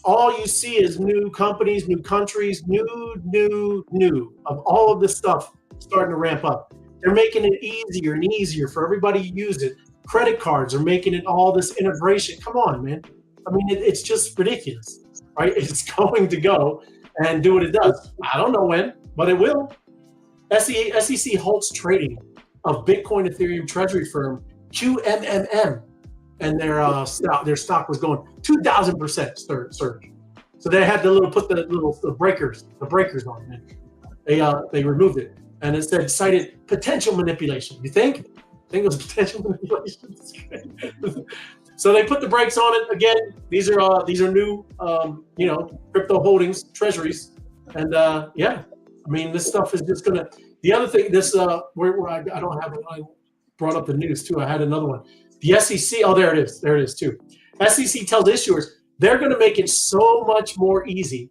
all you see is new companies, new countries, new of all of this stuff starting to ramp up. They're making it easier and easier for everybody to use it. Credit cards are making it all this integration. Come on, man. I mean, it's just ridiculous, right? It's going to go and do what it does. I don't know when, but it will. SEC Halts Trading of Bitcoin Ethereum treasury firm QMMM, and their stock was going 2,000% surge. So they had to put the breakers on it. They removed it, and it said cited potential manipulation. You think? I think it was potential manipulation. So they put the brakes on it again. These are new crypto holdings, treasuries, and yeah. I mean, this stuff is just gonna. The other thing, where I don't have it. I brought up the news too. I had another one. The SEC. Oh, there it is. There it is too. SEC tells issuers they're going to make it so much more easy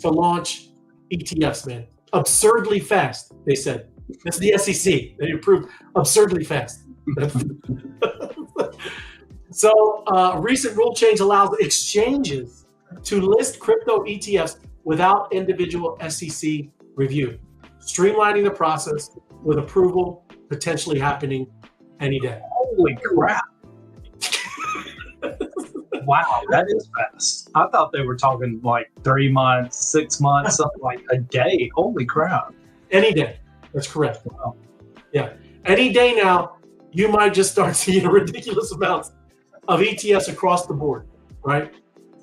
to launch ETFs, man. Absurdly fast, they said. That's the SEC. They approved absurdly fast. So, recent rule change allows exchanges to list crypto ETFs without individual SEC review, streamlining the process with approval potentially happening any day. Holy crap. Wow, that is fast. I thought they were talking like 3 months, 6 months, something like a day. Holy crap. Any day. That's correct. Wow. Yeah. Any day now, you might just start seeing ridiculous amounts of ETFs across the board, right?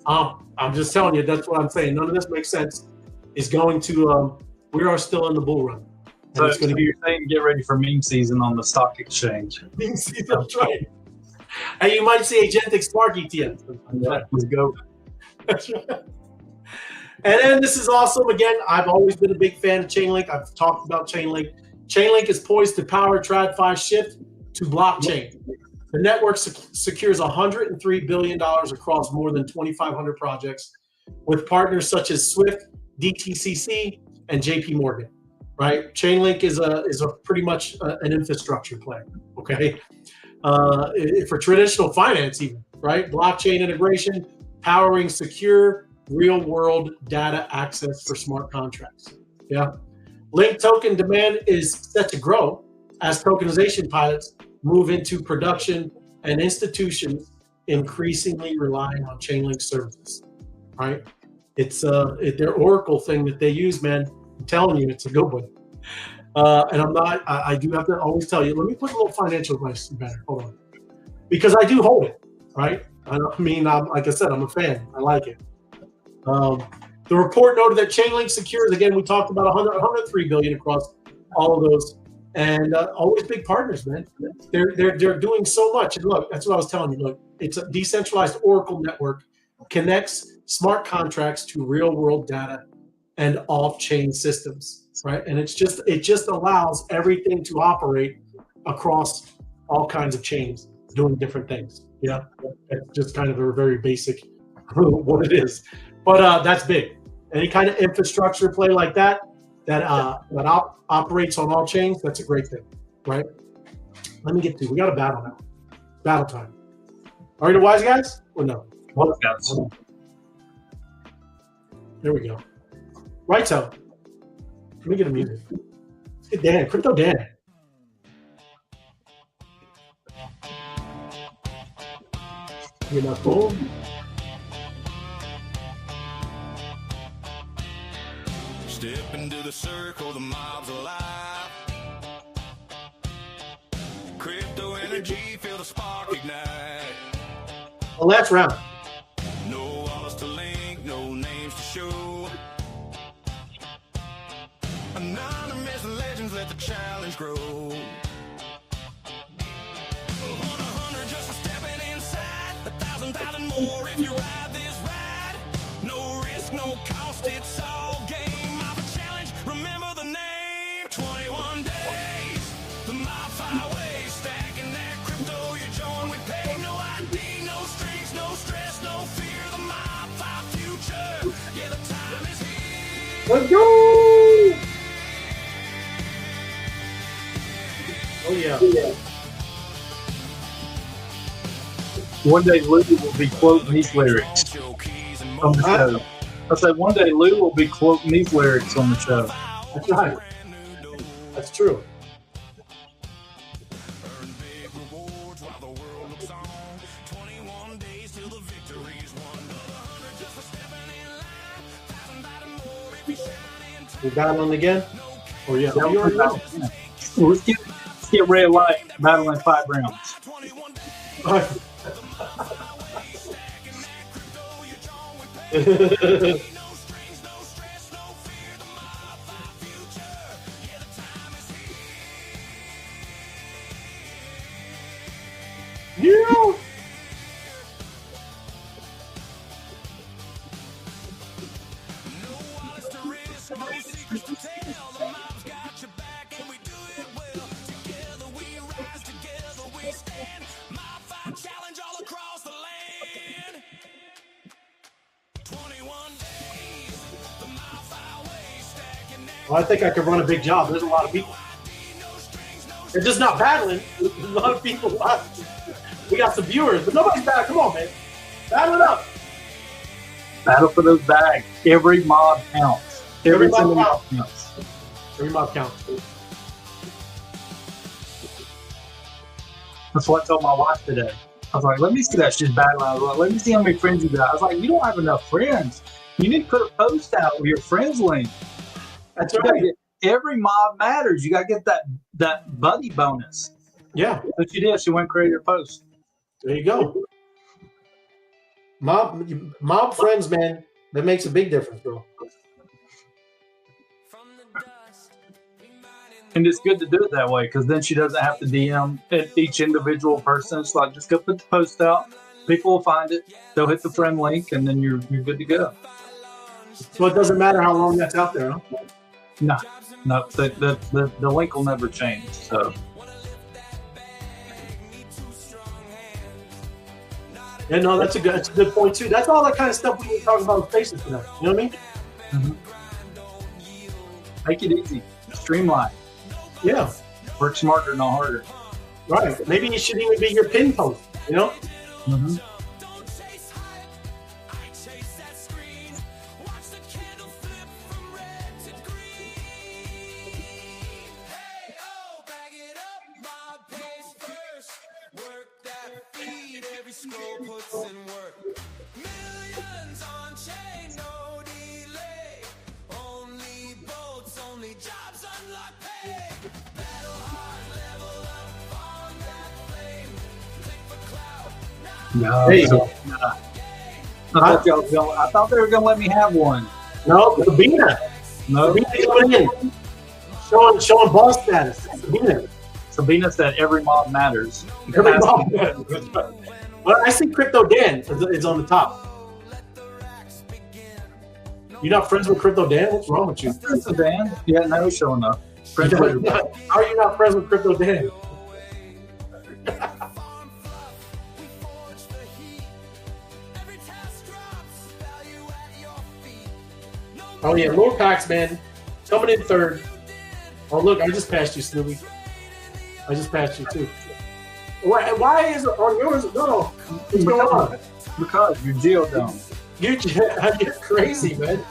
I'm just telling you, that's what I'm saying. None of this makes sense. It's going to, we are still in the bull run. So it's going to be your thing. Get ready for meme season on the stock exchange. Meme season, that's right. And you might see Agentic Spark ETF. Yeah, let's go. That's right. And then this is awesome. Again, I've always been a big fan of Chainlink. I've talked about Chainlink. Chainlink is poised to power TradFi shift to blockchain. The network secures $103 billion across more than 2,500 projects with partners such as Swift, DTCC, and JP Morgan. Right, Chainlink is a pretty much an infrastructure play. Okay, for traditional finance, even right, blockchain integration, powering secure real-world data access for smart contracts. Yeah, Link token demand is set to grow as tokenization pilots move into production and institutions increasingly relying on Chainlink services, right? It's their Oracle thing that they use, man. I'm telling you, it's a good one. And I do have to always tell you, let me put a little financial advice better. Hold on. Because I do hold it, right? Like I said, I'm a fan. I like it. The report noted that Chainlink secures, again, we talked about 103 billion across all of those, and always big partners, man. They're doing so much. And look, that's what I was telling you. Look, it's a decentralized Oracle network, connects smart contracts to real world data and off-chain systems, right? And it just allows everything to operate across all kinds of chains, doing different things. Yeah, it's just kind of a very basic what it is. But that's big. Any kind of infrastructure play like that operates on all chains, that's a great thing, right? Let me get to. We got a battle now. Battle time. Are you the wise guys or no? Wise guys. There we go. Right, so let me get a music. Let's get Dan, Crypto Dan. Get my phone. Step into the circle, the mob's alive. Crypto energy, feel the spark ignite. The last round. No wallets to link, no names to show. Anonymous legends, let the challenge grow. 100 just for stepping inside. 1,000 more if you ride this ride. No risk, no cost, it's all game. MOBFI challenge, remember the name. 21 days, the MOBFI way. Stacking that crypto, you join with pay. No ID, no strings, no stress, no fear. The MOBFI future, yeah, the time is here. Let's go! Oh yeah. One day Lou will be quoting these lyrics on the show. I said one day Lou will be quoting these lyrics on the show. That's right. That's true. We're battling again? Or yeah, we already know. Well, let's get red light, battling 5 rounds. Yeah. Well, I think I could run a big job. There's a lot of people. They're just not battling. There's a lot of people watching. We got some viewers, but nobody's battling. Come on, man. Battle it up. Battle for those bags. Every mob counts. Every single mob counts. Every mob counts. That's what I told my wife today. I was like, let me see that shit battling. I was like, let me see how many friends you got. I was like, you don't have enough friends. You need to put a post out with your friends link. That's You right. gotta get, every mob matters. You got to get that buddy bonus. Yeah. But she did. She went and created a post. There you go. Mob friends, man. That makes a big difference, bro. And it's good to do it that way because then she doesn't have to DM each individual person. It's like, just go put the post out. People will find it. They'll hit the friend link, and then you're good to go. So it doesn't matter how long that's out there, huh? No, the link will never change. So Yeah, no, that's a good point too. That's all that kind of stuff we were talking about with faces tonight. You know what I mean? Mm-hmm. Make it easy. Streamline. Yeah. Work smarter, not harder. Right. Maybe it should even be your pin post, you know? Mm-hmm. every scroll puts in work. Millions on chain, no delay. Only boats, only jobs, unlock pay. Battle hard, level up, on that flame. Click for clout, now There you go. I thought they were gonna let me have one. No, Sabina. No, Sabina coming in. Showing boss status. Sabina. Sabina said every mob matters. Every mob matters. Well, I see Crypto Dan is on the top. You're not friends with Crypto Dan? What's wrong with you? Friends with Dan? Yeah, now he's showing up. Friends How with everybody. are you not friends with Crypto Dan? Oh yeah, Lord Pax, man, coming in third. Oh look, I just passed you, Snoopy. I just passed you too. Why is it on yours? No, what's going on? Because you're Geodome. You're crazy, man.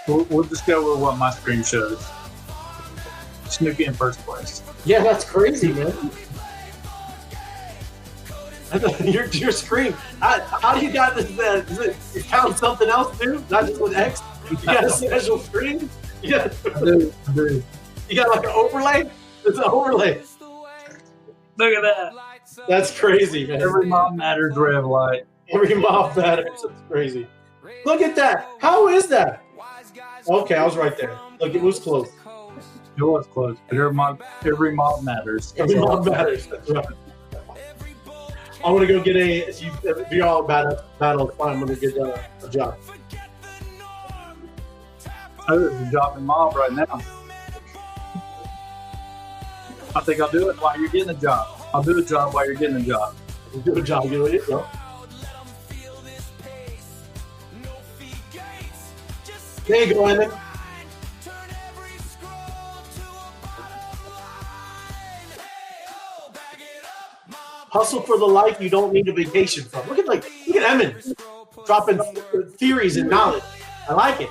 We'll just go with what my screen shows. Snoopy in first place. Yeah, that's crazy, man. Your screen. How do you got this? You count something else too? Not just with X. You got a special screen. Yeah. Dude. You got like an overlay. It's an overlay. Look at that. That's crazy, man. Every mob matters, red light. Every mob matters. That's crazy. Look at that. How is that? Okay, I was right there. Look, it was close. It was close. But every mob matters. Every mob matters. That's right. I'm gonna go get if you're all battle, fine. I'm gonna get a job. There's a job in mob right now. I think I'll do it while you're getting a job. I'll do a job while you're getting a job. Do a job. Get it, bro. There you go, Evan. Hustle for the life you don't need a vacation from. Look at Emin dropping theories and knowledge. I like it.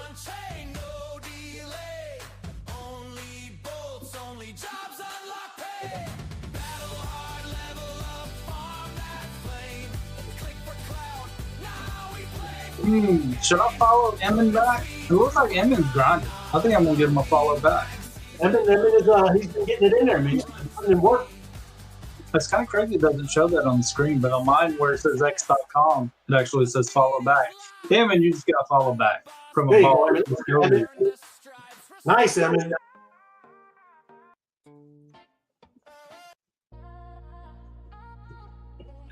Should I follow Emin back? It looks like Emin's grinding. I think I'm gonna give him a follow back. Emin is he's been getting it in there, man. He's been putting in work. It's kind of crazy it doesn't show that on the screen, but on mine where it says x.com, it actually says follow back. Emin, you just got to follow back from a follower. Nice, Emin.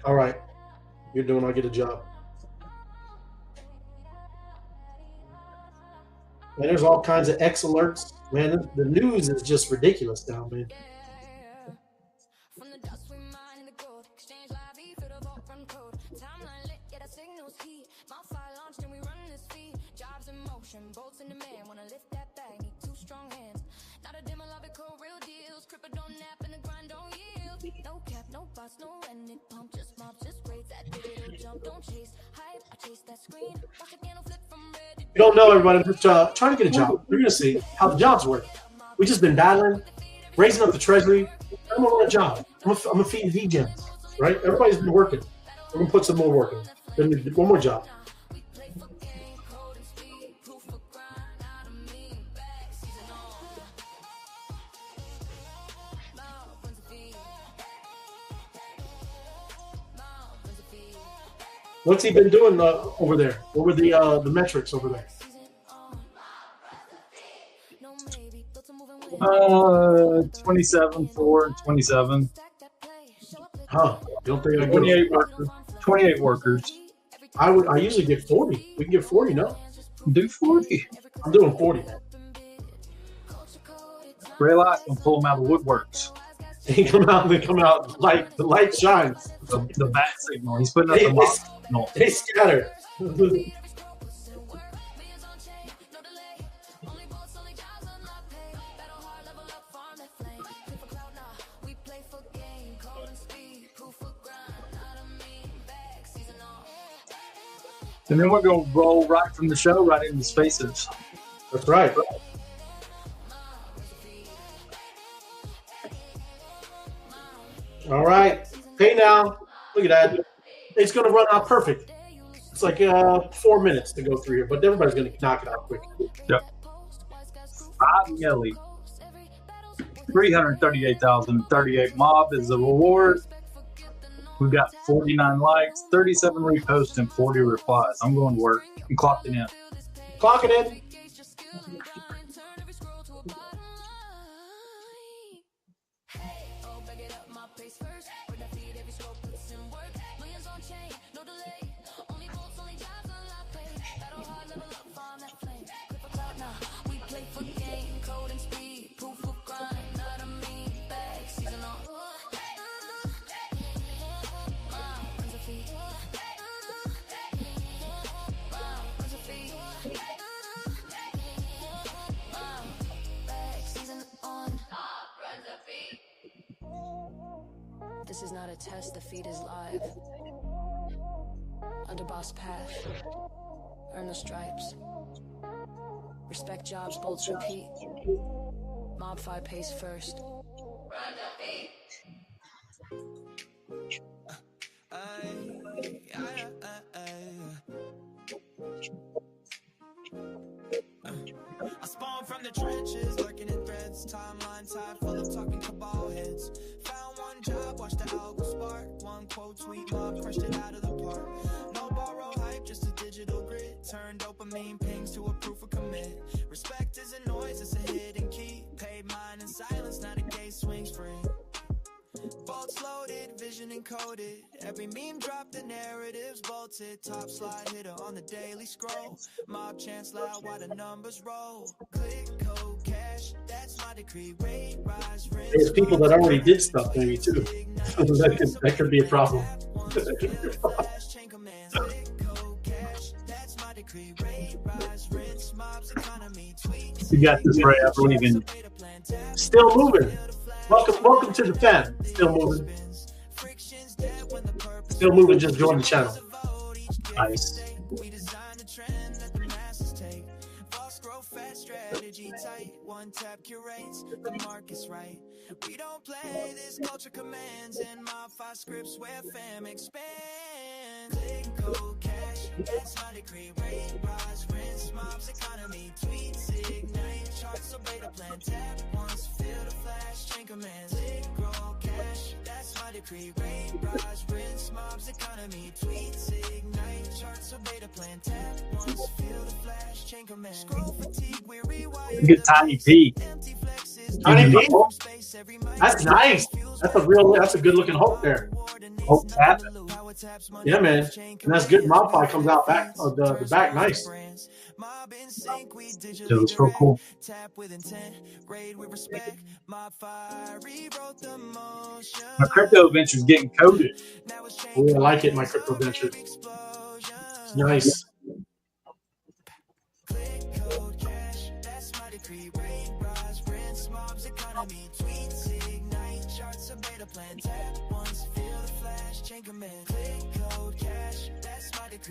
All right. You're doing, I'll get a job. Man, there's all kinds of X alerts. Man, the news is just ridiculous now, man. Bolts in the man, wanna lift that bag, need two strong hands. Not a demological, real deals. Cripper don't nap and the grind don't yield. No cap, no boss, no end it pump, just mobs, just braids. That digital jump, don't chase hype. I chase that screen. Watch the piano flip from red. You don't know, everybody. I'm just trying to get a job. We're gonna see how the jobs work. We just been battling, raising up the treasury. I'm gonna want a job. I'm gonna feed VGens, right? Everybody's been working. We're gonna put some more work in. Then one more job. What's he been doing over there? What were the metrics over there? 27, 4, 27. Huh? You don't think I 28 workers. 28 workers. I usually get 40. We can get 40, no? Do 40. I'm doing 40. Ray Light's gonna pull them out of the woodworks. They come out. Like the light shines. The bat signal. He's putting up the mock signal. They scatter. And then we're going to roll right from the show right into Spaces. That's right. All right. Hey now. Look at that. It's going to run out perfect. It's like 4 minutes to go through here, but everybody's going to knock it out quick. Yep. 5 milli. 338,038 mob is the reward. We've got 49 likes, 37 reposts, and 40 replies. I'm going to work. I'm clocking in. Clock it in. This is not a test, the feed is live. Under boss path. Earn the stripes. Respect jobs, bolts repeat. MOBFI pays first. Run the beat. I spawned from the trenches, lurking in threads. Timeline tied full of talking cabal heads. Found one job, watched the algo spark. One quote, tweet mob, crushed it out of the park. No borrow hype, just a digital grid. Turn dopamine pings to a proof of commit. Respect isn't noise, it's a hidden key. Paid mine in silence, now the gate swings free. Bolts loaded, vision encoded. Every meme drop, the narratives bolted. Top slide hitter on the daily scroll. Mob chants loud while the numbers roll. Click code cash, that's my decree. Rate rise, rinse. There's people that already did stuff maybe too. that could be a problem. You got this, Ray. I believe in you. Still moving. Welcome to the fan. Still moving. Still moving. Just join the channel. Nice. Strategy tight, one tap curates, the market's right. We don't play, this culture commands, and MOBFI scripts where fam expand. Click code cash, that's my decree. Rate rise, rinse, mobs economy, tweets ignite, charts obey the plan. Tap once, feel the flash, chain commands. Click grow cash, that's my decree. Rate rise, rinse, mobs economy, tweets ignite, charts obey the plan. Tap once, feel the flash, chain commands. Scroll fatigue, we rewire. Good tiny P. Tiny P. That's nice. That's a good looking hope there. Hope tap. Yeah, man. And that's good. MOBFI comes out back the back nice. It was real cool. My crypto venture's getting coded. Oh, I like it, my crypto venture. It's nice.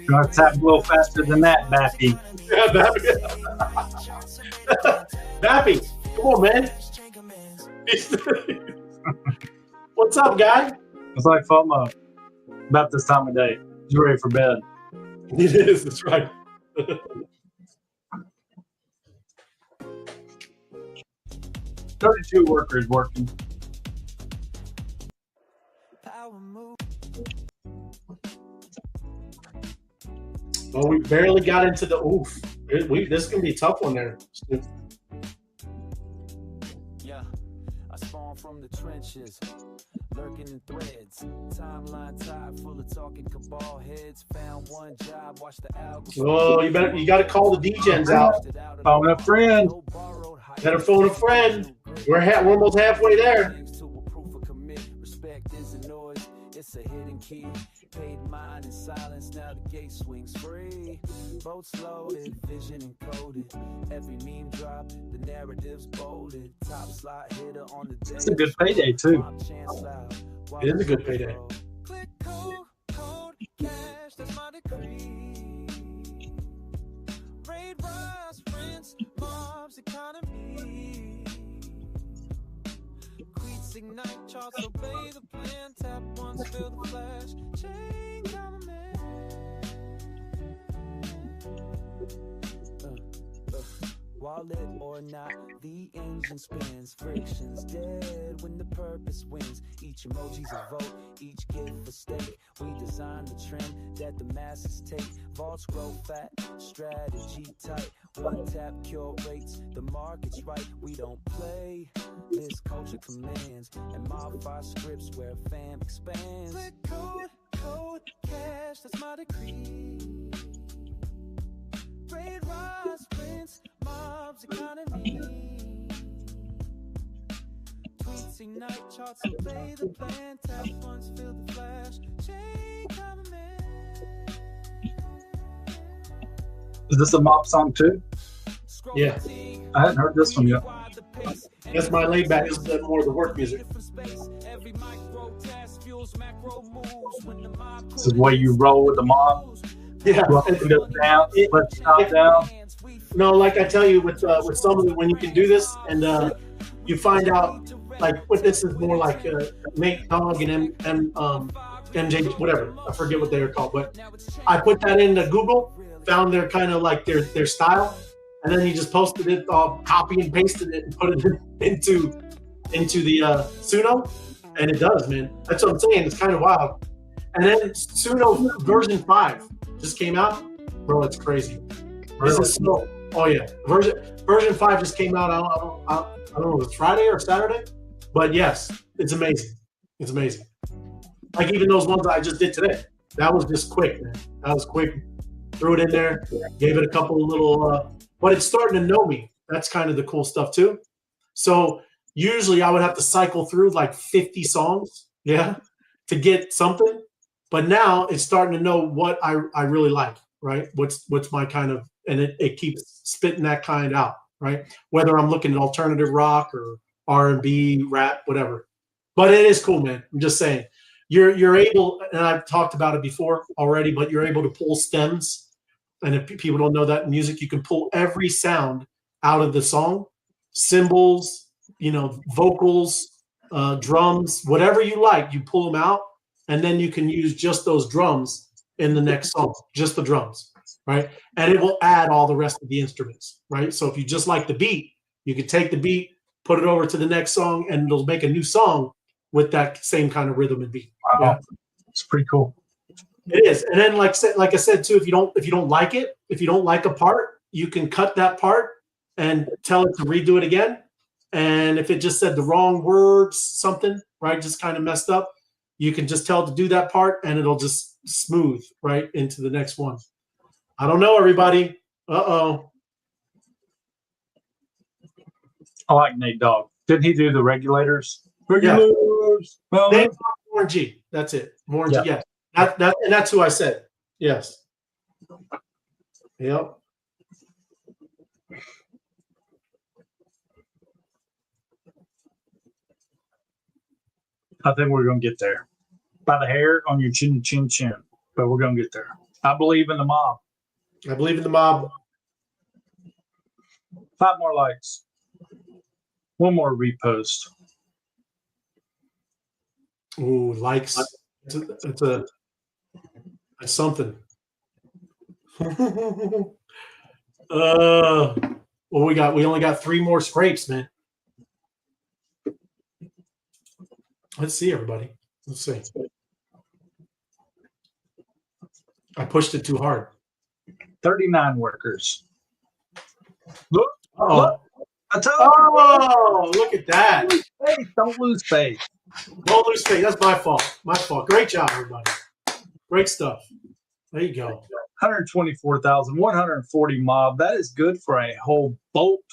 Gotta tap a little faster than that, Bappy. Yeah, Bappy, come on, man. What's up, guy? It's like FOMO about this time of day. You're ready for bed. It is. That's right. 32 workers working. Well, we barely got into the oof. This is gonna be a tough one there. Yeah, I spawned from the trenches, lurking in threads. Timeline tied full of talking cabal heads. Found one job, watched the album. Oh, you got to call the DJs out. Phone a friend. Better phone a friend. We're almost halfway there. Respect isn't noise, it's a hidden key. Paid mine in silence, now the gate swings free. Boats loaded, vision encoded. Every meme drop, the narrative's bolded. Top slot hitter on the day. It's a good payday too. It is a good payday. Click code cash, that's my decree. Mob's economy. Tweets ignite, charts obey the plan. Tap once, feel the flash. Chain government. Wallet or not, the engine spins. Friction's dead when the purpose wins. Each emoji's a vote, each gift a stake. We design the trend that the masses take. Vaults grow fat, strategy tight. One tap curates, the market's right. We don't play, this culture commands. And MOBFI scripts where fam expands. Click code, cash, that's my decree. Trade rise, prince, mob's economy. Tweets ignite, charts obey the plan. Tap once, feel the flash. Chain government. Is this a mob song too? Yeah. I hadn't heard this one yet. That's my laid back. This is more of the work music. This is the way you roll with the mob. Yeah. Go down, let's stop down. No, like I tell you, with some of it, when you can do this and you find out, like, what this is more like Nate Dogg and MJ, whatever. I forget what they were called, but I put that into Google, found their kind of like their style, and then you just posted it, copy and pasted it, and put it into the Suno, and it does, man. That's what I'm saying. It's kind of wild. And then Suno version 5 just came out, bro. It's crazy. This is so. Oh yeah, version 5 just came out. I don't know if it's Friday or Saturday, but yes, it's amazing. It's amazing. Like even those ones I just did today, that was just quick, man. That was quick. Threw it in there, gave it a couple of little, but it's starting to know me. That's kind of the cool stuff too. So usually I would have to cycle through like 50 songs, to get something. But now it's starting to know what I really like, right? What's my kind of, and it keeps spitting that kind out, right? Whether I'm looking at alternative rock or R&B, rap, whatever. But it is cool, man. I'm just saying, you're able, and I've talked about it before already, but you're able to pull stems. And if people don't know that in music, you can pull every sound out of the song, cymbals, vocals, drums, whatever you like, you pull them out. And then you can use just those drums in the next song, just the drums, right? And it will add all the rest of the instruments, right? So if you just like the beat, you can take the beat, put it over to the next song, and it'll make a new song with that same kind of rhythm and beat. Wow. Yeah. It's pretty cool. It is. And then like I said too, if you don't like it, if you don't like a part, you can cut that part and tell it to redo it again. And if it just said the wrong words, something, right, just kind of messed up, you can just tell it to do that part, and it'll just smooth right into the next one. I don't know, everybody. Uh-oh. I like Nate Dogg. Didn't he do the regulators? Regulators. Well, Warren G. That's it. Warren G. Yes. And that's who I said. Yes. Yep. I think we're going to get there. By the hair on your chin, but we're going to get there. I believe in the mob. I believe in the mob. 5 more likes. 1 more repost. Ooh, likes. That's something. Well, we only got 3 more scrapes, man. Let's see, everybody. Let's see. I pushed it too hard. 39 workers. Look. Uh-oh. Look. I told you. Look at that. Don't lose faith. Don't lose faith. That's my fault. My fault. Great job, everybody. Great stuff. There you go. 124,140 mob. That is good for a whole bolt.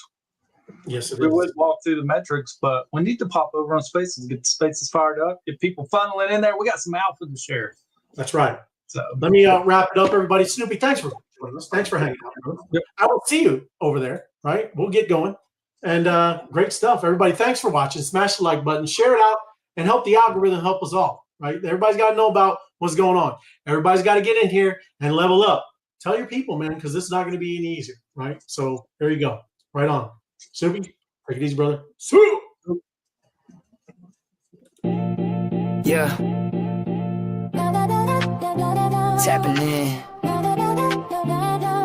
Yes, it we is. would walk through the metrics, but we need to pop over on Spaces, get the Spaces fired up, get people funneling in there. We got some alpha to share. That's right. So let me wrap it up, everybody. Snoopy, thanks for joining us. Thanks for hanging out. Yep. I will see you over there, right? We'll get going. And great stuff, everybody. Thanks for watching. Smash the like button, share it out, and help the algorithm help us all, right? Everybody's got to know about what's going on. Everybody's got to get in here and level up. Tell your people, man, because this is not going to be any easier, right? So there you go. Right on. Snoopy, take it easy, brother. Swoop! Yeah. Tapping in.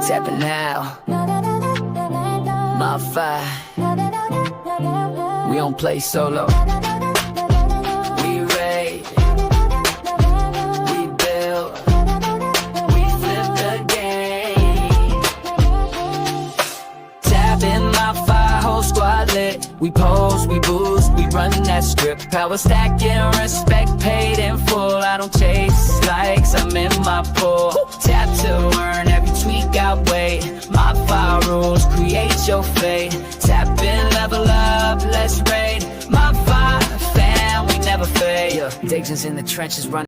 Tapping now. MOBFI. We don't play solo. We raid. We build. We flip the game. Tapping MOBFI, whole squad lit. We pose, we boost, we run that strip. Power stacking, respect paid in full. I don't chase likes, I'm in my pool. Tap to earn, every tweak outweigh. MOBFI rules, create your fate. Tap in, level up, let's raid. MOBFI fam, we never fade. Digits in the trenches, run.